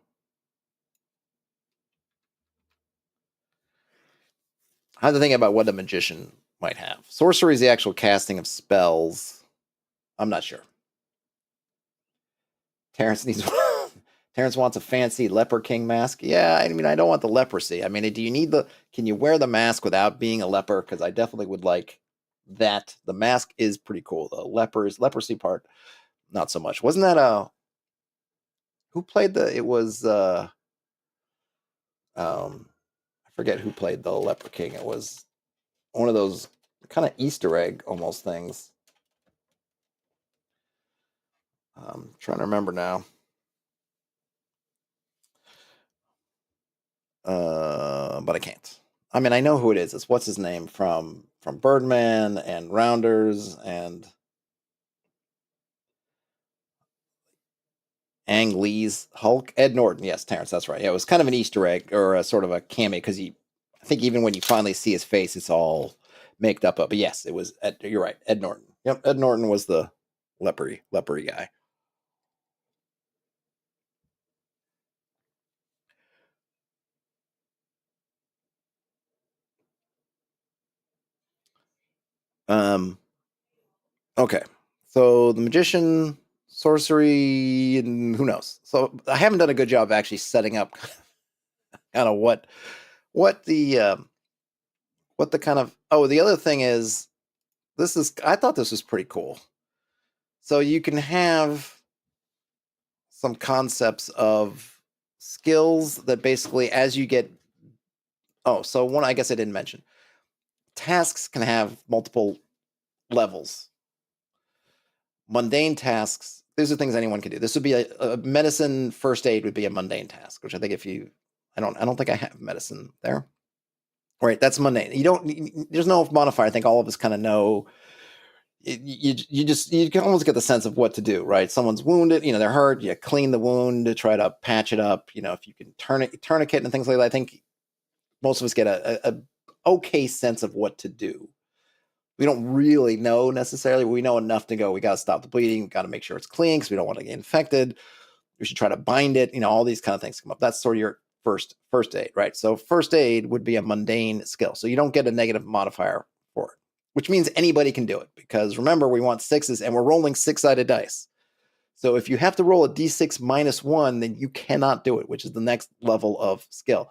I have to think about what a magician might have. Sorcery is the actual casting of spells. I'm not sure. Terrence needs Terrence wants a fancy leper king mask. Yeah, I mean, I don't want the leprosy. I mean, do you need can you wear the mask without being a leper? Because I definitely would like that. The mask is pretty cool. The leprosy part, not so much. Wasn't that who played it was I forget who played the leper king. It was one of those kind of Easter egg almost things. I'm trying to remember now. But I can't. I mean, I know who it is. It's what's his name from Birdman and Rounders and Ang Lee's Hulk. Ed Norton, yes, Terrence, that's right. Yeah, it was kind of an Easter egg or a sort of a cameo because I think even when you finally see his face, it's all maked up. But yes, it was. You're right, Ed Norton. Yep, Ed Norton was the lepery guy. Um. Okay, so the magician, sorcery, and who knows? So I haven't done a good job of actually setting up kind of what the what the kind of. Oh, the other thing is this is. I thought this was pretty cool. So you can have some concepts of skills that basically as you get so one I guess I didn't mention. Tasks can have multiple levels. Mundane tasks, these are things anyone can do. This would be a medicine first aid would be a mundane task, which I think if you I don't think I have medicine there. Right, that's mundane. You don't there's no modifier. I think all of us kind of know you can almost get the sense of what to do, right? Someone's wounded, they're hurt. You clean the wound to try to patch it up. If you can tourniquet and things like that. I think most of us get a okay sense of what to do. We don't really know necessarily. We know enough to go. We got to stop the bleeding. We got to make sure it's clean because we don't want to get infected. We should try to bind it. All these kind of things come up. That's sort of your first aid, right? So first aid would be a mundane skill. So you don't get a negative modifier for it, which means anybody can do it because remember, we want sixes and we're rolling six-sided dice. So if you have to roll a d6 -1, then you cannot do it, which is the next level of skill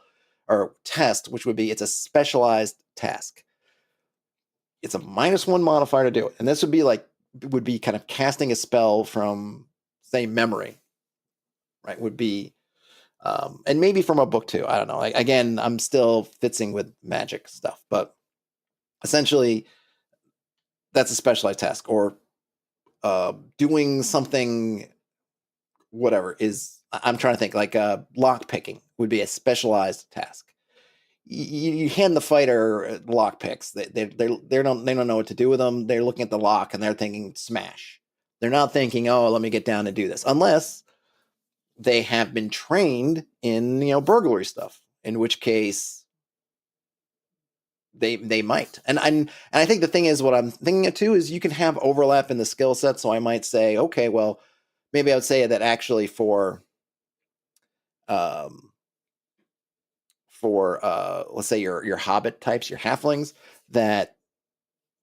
or test, which would be it's a specialized task. It's a -1 modifier to do it. And this would be kind of casting a spell from, say, memory, right? Would be, and maybe from a book too. I don't know. Again, I'm still fitzing with magic stuff, but essentially that's a specialized task or doing something, whatever is, I'm trying to think like lock picking would be a specialized task. You hand the fighter lock picks. They don't know what to do with them. They're looking at the lock and they're thinking smash. They're not thinking, oh, let me get down and do this, unless they have been trained in burglary stuff. In which case, they might. And I think the thing is, what I'm thinking of too is you can have overlap in the skill set. So I might say, okay, well, maybe I would say that actually for let's say your hobbit types, your halflings, that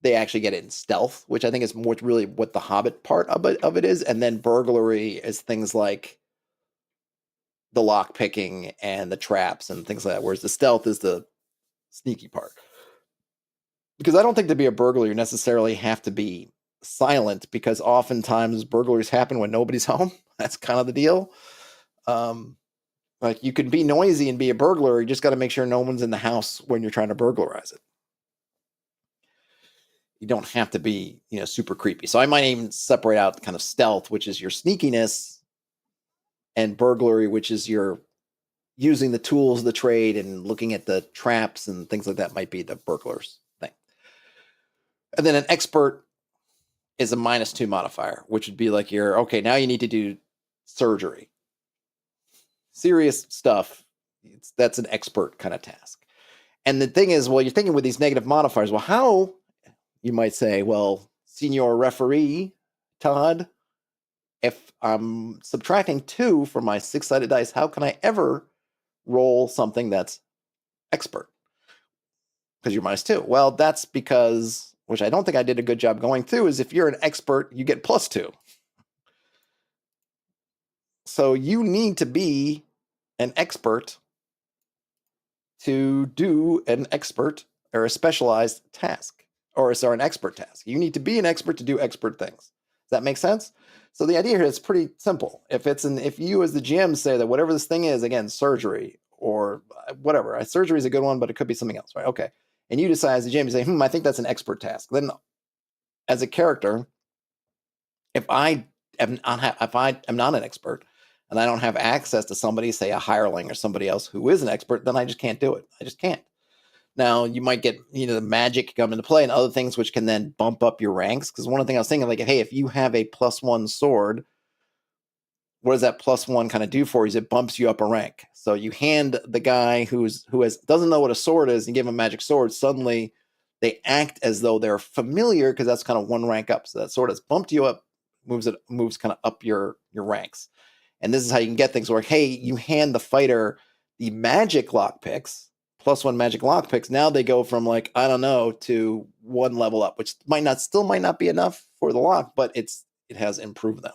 they actually get it in stealth, which I think is more really what the hobbit part of it is. And then burglary is things like the lock picking and the traps and things like that, whereas the stealth is the sneaky part. Because I don't think to be a burglar you necessarily have to be silent, because oftentimes burglaries happen when nobody's home. That's kind of the deal. Like you can be noisy and be a burglar. You just got to make sure no one's in the house when you're trying to burglarize it. You don't have to be, super creepy. So I might even separate out kind of stealth, which is your sneakiness, and burglary, which is your using the tools of the trade and looking at the traps and things like that, might be the burglar's thing. And then an expert is a -2 modifier, which would be like okay, now you need to do surgery. Serious stuff. That's an expert kind of task. And the thing is, well, you're thinking with these negative modifiers, well, how, you might say, well, senior referee, Todd, if I'm subtracting 2 from my 6-sided dice, how can I ever roll something that's expert? Because you're -2. Well, that's because, which I don't think I did a good job going through, is if you're an expert, you get +2. So you need to be an expert to do an expert or a specialized task, or sorry, an expert task. You need to be an expert to do expert things. Does that make sense? So the idea here is pretty simple. If you as the GM say that whatever this thing is, again, surgery or whatever, surgery is a good one, but it could be something else, right? Okay. And you decide as the GM, you say, I think that's an expert task. Then as a character, if I am not an expert and I don't have access to somebody, say a hireling or somebody else who is an expert, then I just can't do it. I just can't. Now you might get, the magic come into play and other things which can then bump up your ranks. Because one of the things I was thinking, like, hey, if you have a +1 sword, what does that +1 kind of do for you? Is it bumps you up a rank. So you hand the guy who doesn't know what a sword is and give him a magic sword, suddenly they act as though they're familiar because that's kind of one rank up. So that sword has bumped you up, moves kind of up your ranks. And this is how you can get things where, hey, you hand the fighter the magic lockpicks, +1 magic lockpicks. Now they go from like, I don't know, to 1 level up, which still might not be enough for the lock, but it has improved them.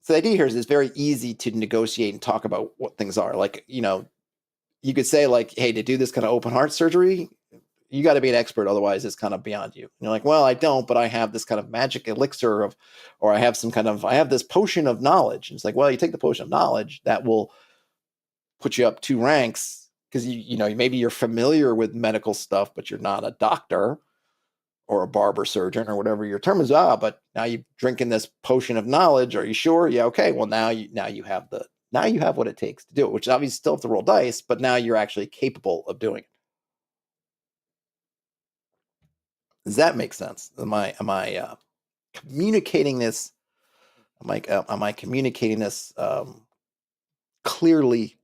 So the idea here is it's very easy to negotiate and talk about what things are. Like, you could say like, hey, to do this kind of open heart surgery, you got to be an expert. Otherwise it's kind of beyond you. And you're like, well, I don't, but I have this kind of magic elixir or I have this potion of knowledge. And it's like, well, you take the potion of knowledge that will put you up 2 ranks because maybe you're familiar with medical stuff, but you're not a doctor or a barber surgeon or whatever your term is. But now you're drinking this potion of knowledge. Are you sure? Yeah. Okay. Well, now you have what it takes to do it, which obviously still have to roll dice, but now you're actually capable of doing it. Does that make sense? Am I communicating this? Am I communicating this clearly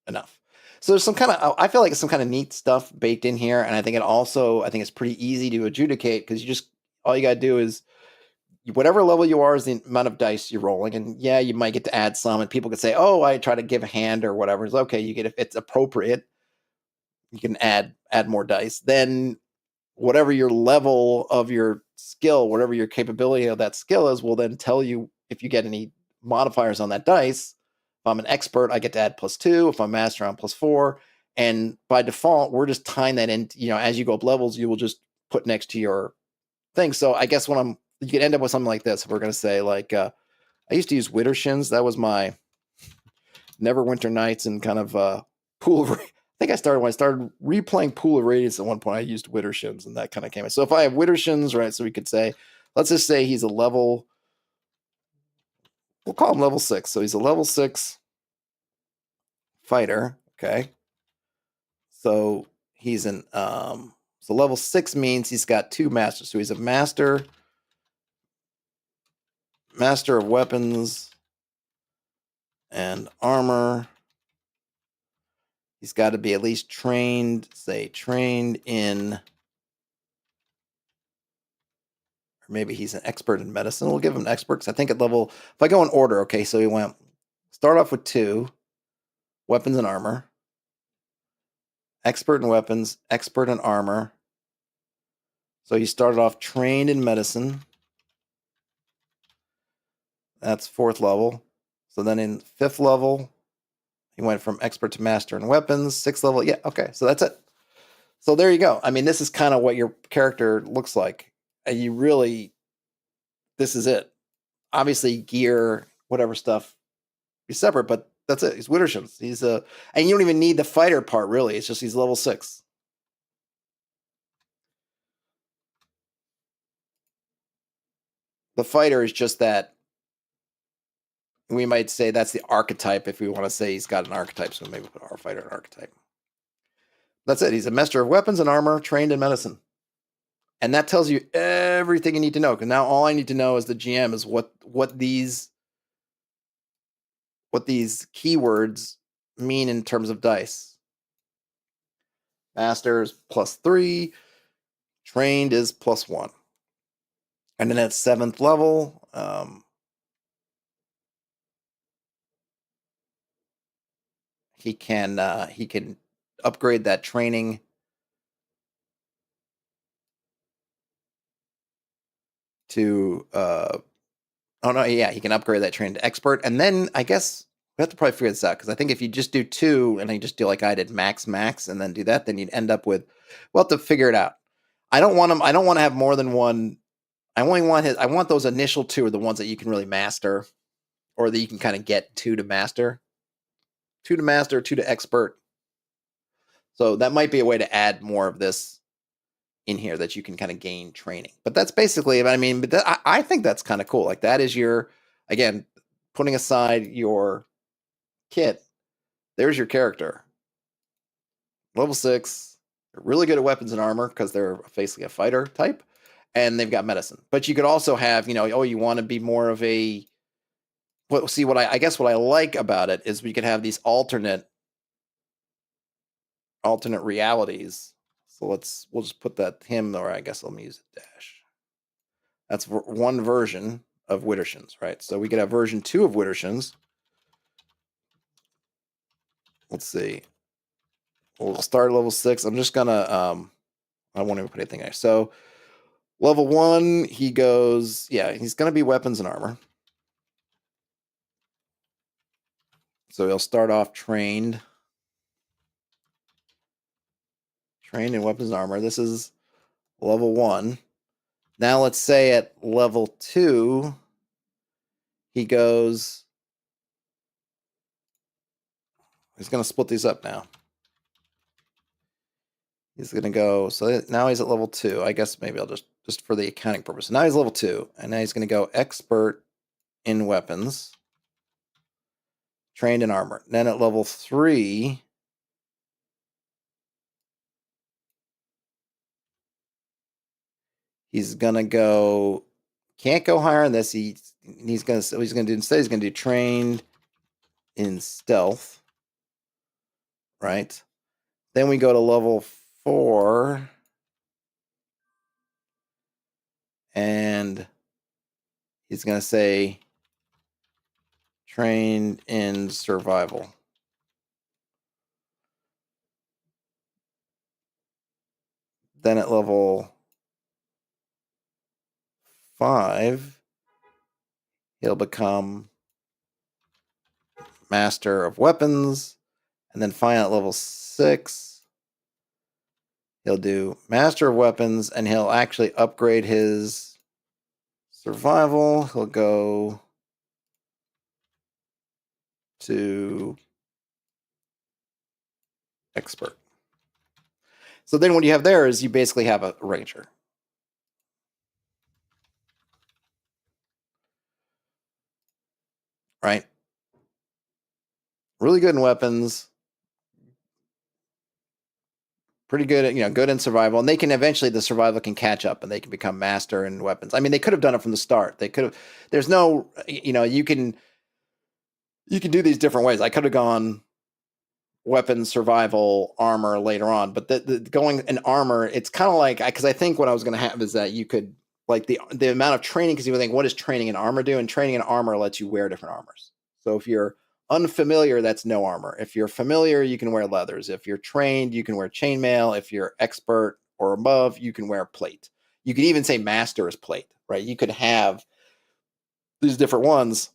enough? So there's I feel like it's some kind of neat stuff baked in here, and I think it's pretty easy to adjudicate because all you got to do is whatever level you are is the amount of dice you're rolling, and yeah, you might get to add some, and people could say, "Oh, I try to give a hand or whatever." It's okay. You get if it's appropriate, you can add more dice. Then whatever your level of your skill, whatever your capability of that skill is, will then tell you if you get any modifiers on that dice. If I'm an expert, I get to add +2. If I'm master, I'm +4. And by default, we're just tying that in. As you go up levels, you will just put next to your thing. So I guess you could end up with something like this. If we're going to say like, I used to use Widdershins. That was my Neverwinter Nights and kind of Pool of. I think when I started replaying Pool of Radiance at one point, I used Widdershins and that kind of came in. So if I have Widdershins, right, so we could say, let's just say he's a level. We'll call him level 6. So he's a level 6 fighter. Okay. So he's so level 6 means he's got 2 masters. So he's a master of weapons and armor. He's got to be at least trained in, or maybe he's an expert in medicine. We'll give him an expert because I think if I go in order, okay, so he start off with 2, weapons and armor, expert in weapons, expert in armor. So he started off trained in medicine. That's 4th level. So then in 5th level, he went from expert to master in weapons. 6th level, yeah, okay, so that's it. So there you go. I mean, this is kind of what your character looks like. This is it. Obviously, gear, whatever stuff, is separate, but that's it. He's Widdershins. And you don't even need the fighter part, really. It's just he's level 6. The fighter is just that. We might say that's the archetype if we want to say he's got an archetype. So maybe put our fighter an archetype. That's it. He's a master of weapons and armor, trained in medicine. And that tells you everything you need to know. Because now all I need to know as the GM is what these keywords mean in terms of dice. Master is +3. Trained is +1. And then at 7th level, he can upgrade that training to he can upgrade that training to expert. And then I guess we have to probably figure this out because I think if you just do 2 and you just do like I did max and then do that, then you'd end up with, we'll have to figure it out. I don't want to have more than one. I want those initial 2 are the ones that you can really master, or that you can kind of get 2 to master. 2 to master, 2 to expert. So that might be a way to add more of this in here that you can kind of gain training. But that's basically, I think that's kind of cool. Like that is again, putting aside your kit, there's your character. Level 6, they're really good at weapons and armor because they're basically a fighter type, and they've got medicine. But you could also have, you want to be more of a I guess what I like about it is we could have these alternate realities. So we'll just put that him, or I guess I'll use a dash. That's one version of Widdershins, right? So we could have version 2 of Widdershins. Let's see. We'll start level 6. I'm just gonna I won't even put anything there. So level 1, he goes, he's gonna be weapons and armor. So he'll start off trained in weapons and armor. This is level 1. Now let's say at level 2, he goes, he's going to split these up now. He's going to go, so now he's at level 2. I guess maybe I'll just for the accounting purpose. Now he's level 2, and now he's going to go expert in weapons, trained in armor. Then at level 3, he's going to go, can't go higher than this. He's going to do instead, he's going to do trained in stealth, right? Then we go to level 4, and he's going to say trained in survival. Then at level 5, he'll become master of weapons. And then finally at level 6, he'll do master of weapons, and he'll actually upgrade his survival. He'll go to expert. So then what you have there is you basically have a ranger. Right? Really good in weapons. Pretty good at, good in survival. And they can eventually, the survival can catch up and they can become master in weapons. I mean, they could have done it from the start. They could have, there's no, you can do these different ways. I could have gone weapons, survival, armor later on, but the going in armor, it's kind of like, because I think what I was going to have is that you could, like the amount of training, because you would think, what does training in armor do? And training in armor lets you wear different armors. So if you're unfamiliar, that's no armor. If you're familiar, you can wear leathers. If you're trained, you can wear chainmail. If you're expert or above, you can wear plate. You could even say master is plate, right? You could have these different ones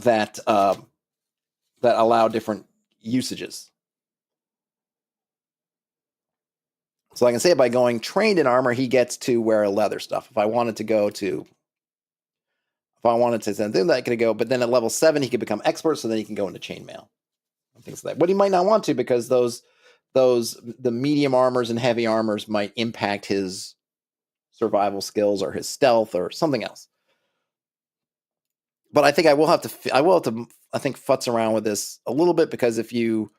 that that allow different usages. So I can say by going trained in armor, he gets to wear leather stuff. If I wanted to do that, I could go. But then at level 7, he could become expert, so then he can go into chainmail and things like that. But he might not want to, because the medium armors and heavy armors might impact his survival skills or his stealth or something else. But I think I will have to I think futz around with this a little bit, because if you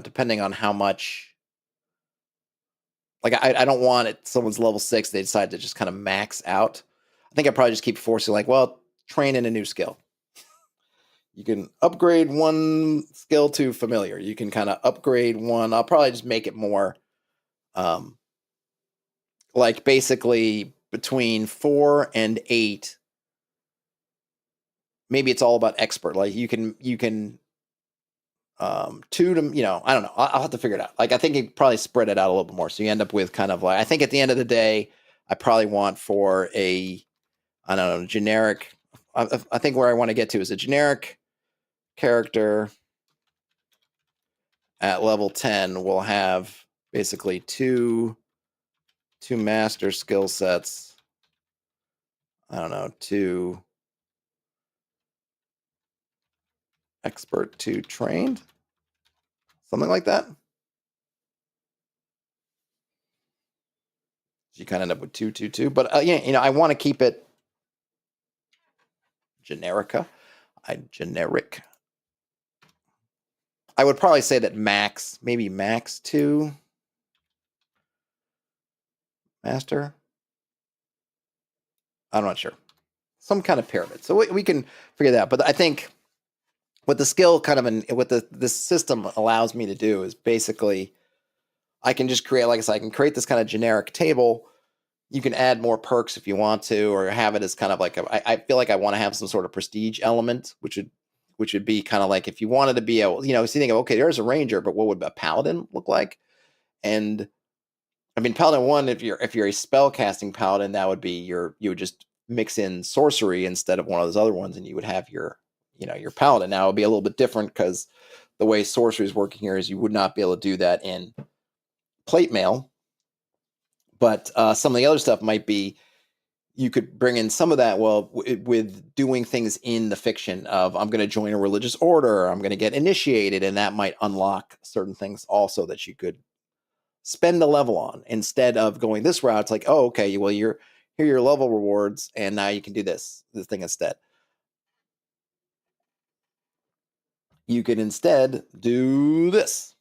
depending on how much, like I don't want it, someone's level 6, they decide to just kind of max out. I think I probably just keep forcing, like, well, train in a new skill. You can upgrade one skill to familiar. You can kind of upgrade one. I'll probably just make it more like basically between 4 and 8. Maybe it's all about expert. Like you can 2 to, I don't know. I'll have to figure it out. Like I think you probably spread it out a little bit more. So you end up with kind of like, I think at the end of the day, I probably want for I don't know, generic. I think where I want to get to is a generic character at level 10 will have basically two master skill sets. I don't know, 2 expert, 2 trained, something like that. So you kind of end up with 2, 2, 2. But I want to keep it generic. I would probably say that maybe max 2. Master. I'm not sure. Some kind of pyramid. So we can figure that out. But I think what the skill kind of what this system allows me to do is basically I can just create, like I said, I can create this kind of generic table. You can add more perks if you want to, or have it as kind of like I feel like I want to have some sort of prestige element, which would be kind of like if you wanted to be able, so you think of, okay, there's a ranger, but what would a paladin look like? And I mean, paladin 1, if you're a spell casting paladin, that would be you would just mix in sorcery instead of one of those other ones, and you would have your paladin. Now it would be a little bit different because the way sorcery is working here is you would not be able to do that in plate mail. But some of the other stuff might be you could bring in some of that, well, with doing things in the fiction of I'm going to join a religious order, I'm going to get initiated, and that might unlock certain things also that you could spend a level on instead of going this route. It's like, oh, okay, well, here are your level rewards, and now you can do this thing instead. You could instead do this.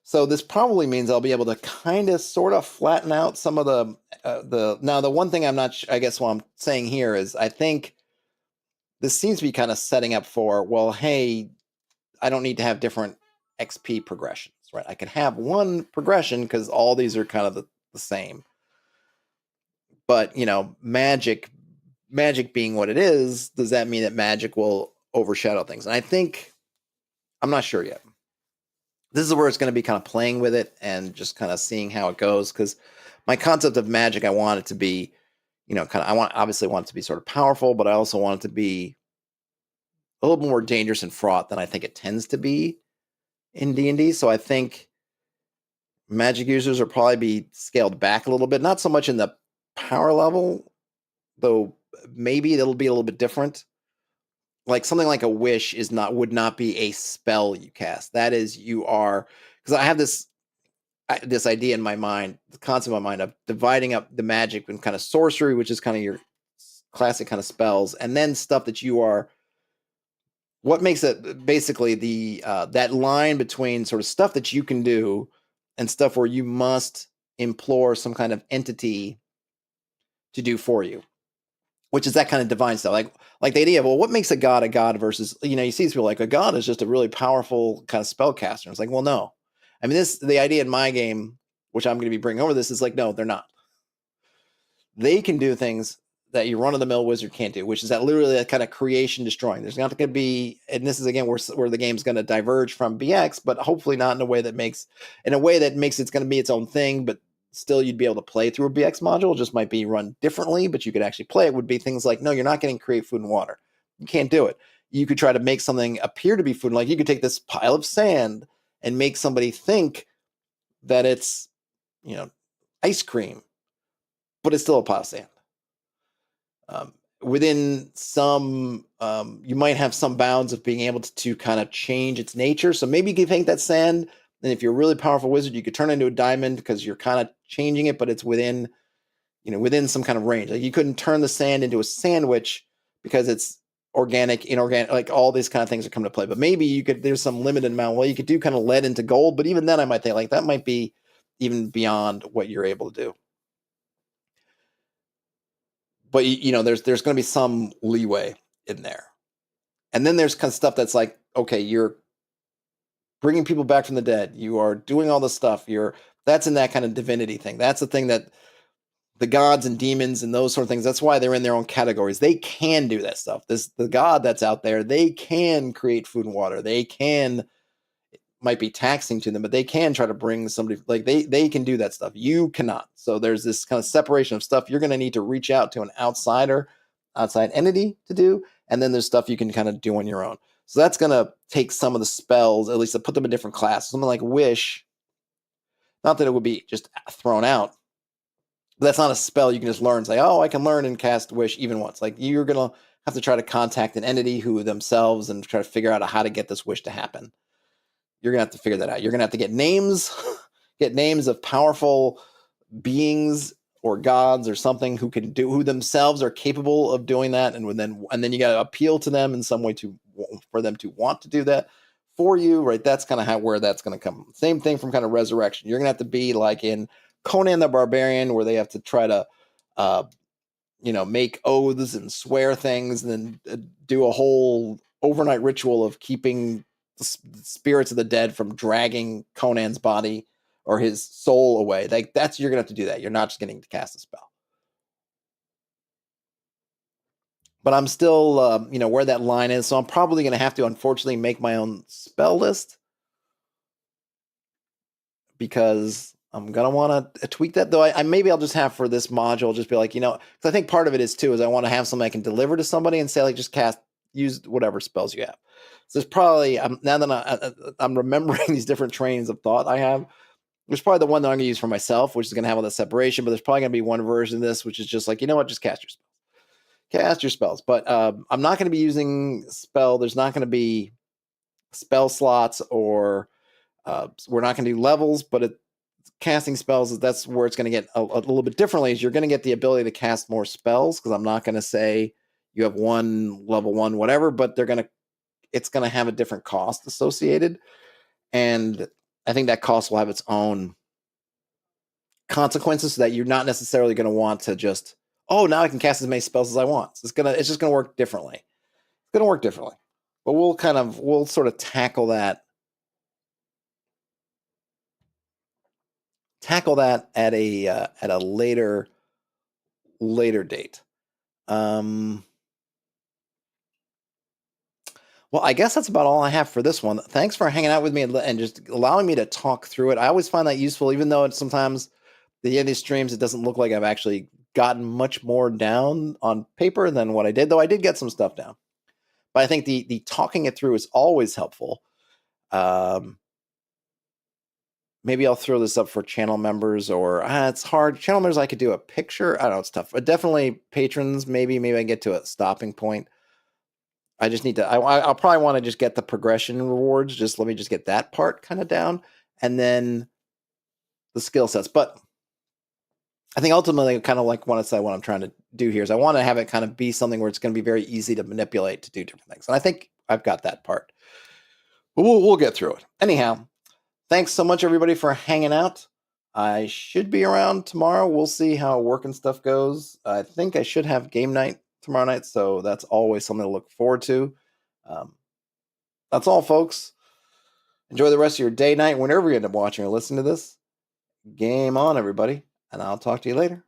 So this probably means I'll be able to kind of sort of flatten out some of the now the one thing I'm not I guess what I'm saying here is I think this seems to be kind of setting up for, well, hey, I don't need to have different XP progressions, right? I can have one progression because all these are kind of the same. But magic being what it is, does that mean that magic will overshadow things? And I think I'm not sure yet. This is where it's going to be kind of playing with it and just kind of seeing how it goes. Because my concept of magic, I want it to be, obviously want it to be sort of powerful, but I also want it to be a little more dangerous and fraught than I think it tends to be in D&D. So I think magic users will probably be scaled back a little bit, not so much in the power level, though maybe it'll be a little bit different. Like something like a wish would not be a spell you cast. That is, because I have this idea in my mind, the concept in my mind of dividing up the magic and kind of sorcery, which is kind of your classic kind of spells, and then stuff that you are. What makes it basically that line between sort of stuff that you can do and stuff where you must implore some kind of entity to do for you, which is that kind of divine stuff. Like the idea of, well, what makes a god versus, you see these people like a god is just a really powerful kind of spellcaster. It's like, well, no. I mean, the idea in my game, which I'm going to be bringing over this, is like, no, they're not. They can do things that your run-of-the-mill wizard can't do, which is that literally that kind of creation destroying. There's not going to be, and this is again where the game's going to diverge from BX, but hopefully not in a way that makes it's going to be its own thing, but still you'd be able to play through a BX module. It just might be run differently, but you could actually play it. Would be things like, no, you're not getting create food and water. You can't do it. You could try to make something appear to be food. Like you could take this pile of sand and make somebody think that it's, ice cream, but it's still a pile of sand. Within some, you might have some bounds of being able to kind of change its nature. So maybe you could take that sand, and if you're a really powerful wizard, you could turn it into a diamond because you're kind of changing it, but it's within some kind of range. Like you couldn't turn the sand into a sandwich because it's organic, inorganic, like all these kind of things are coming to play. But maybe there's some limited amount. Well, you could do kind of lead into gold, but even then I might think like that might be even beyond what you're able to do. But there's going to be some leeway in there. And then there's kind of stuff that's like, okay, you're bringing people back from the dead. You are doing all this stuff. That's in that kind of divinity thing. That's the thing that the gods and demons and those sort of things, that's why they're in their own categories. They can do that stuff. The god that's out there, they can create food and water. It might be taxing to them, but they can try to bring somebody, like they can do that stuff. You cannot. So there's this kind of separation of stuff you're going to need to reach out to an outside entity to do. And then there's stuff you can kind of do on your own. So that's going to take some of the spells, at least to put them in different classes. Something like Wish, not that it would be just thrown out, but that's not a spell you can just learn. Say, oh, I can learn and cast Wish even once. Like you're going to have to try to contact an entity who themselves and try to figure out how to get this wish to happen. You're going to have to figure that out. You're going to have to get names of powerful beings or gods or something who themselves are capable of doing that. And then you got to appeal to them in some way for them to want to do that for you, right? That's kind of where that's going to come. Same thing from kind of resurrection. You're going to have to be like in Conan the Barbarian, where they have to try to, make oaths and swear things, and then do a whole overnight ritual of keeping the spirits of the dead from dragging Conan's body or his soul away. Like you're gonna have to do that. You're not just getting to cast a spell. But I'm still, where that line is. So I'm probably going to have to, unfortunately, make my own spell list because I'm going to want to tweak that. Though maybe I'll just have for this module, just be like, because I think part of it is too, is I want to have something I can deliver to somebody and say, like, just use whatever spells you have. So there's probably, now that I'm remembering these different trains of thought I have, there's probably the one that I'm going to use for myself, which is going to have all that separation, but there's probably going to be one version of this, which is just like, just cast your spell. Cast your spells, but I'm not going to be using spell. There's not going to be spell slots, or we're not going to do levels. But casting spells, that's where it's going to get a little bit differently. Is you're going to get the ability to cast more spells, because I'm not going to say you have one level 1 whatever, but it's going to have a different cost associated, and I think that cost will have its own consequences, so that you're not necessarily going to want to just, oh, now I can cast as many spells as I want. So it's just gonna work differently. It's gonna work differently. But we'll sort of tackle that at a later date. Well, I guess that's about all I have for this one. Thanks for hanging out with me and just allowing me to talk through it. I always find that useful, even though it's sometimes the end of these streams, it doesn't look like I've actually gotten much more down on paper than what I did, though I did get some stuff down. But I think the talking it through is always helpful. Maybe I'll throw this up for channel members, or it's hard. Channel members, I could do a picture. I don't know, it's tough. But definitely patrons, maybe I can get to a stopping point. I just need to, I'll probably want to just get the progression rewards. Just let me just get that part kind of down, and then the skill sets. But I think ultimately, kind of like what I'm trying to do here is I want to have it kind of be something where it's going to be very easy to manipulate to do different things. And I think I've got that part. But we'll get through it. Anyhow, thanks so much, everybody, for hanging out. I should be around tomorrow. We'll see how work and stuff goes. I think I should have game night tomorrow night, so that's always something to look forward to. That's all, folks. Enjoy the rest of your day, night, whenever you end up watching or listening to this. Game on, everybody, and I'll talk to you later.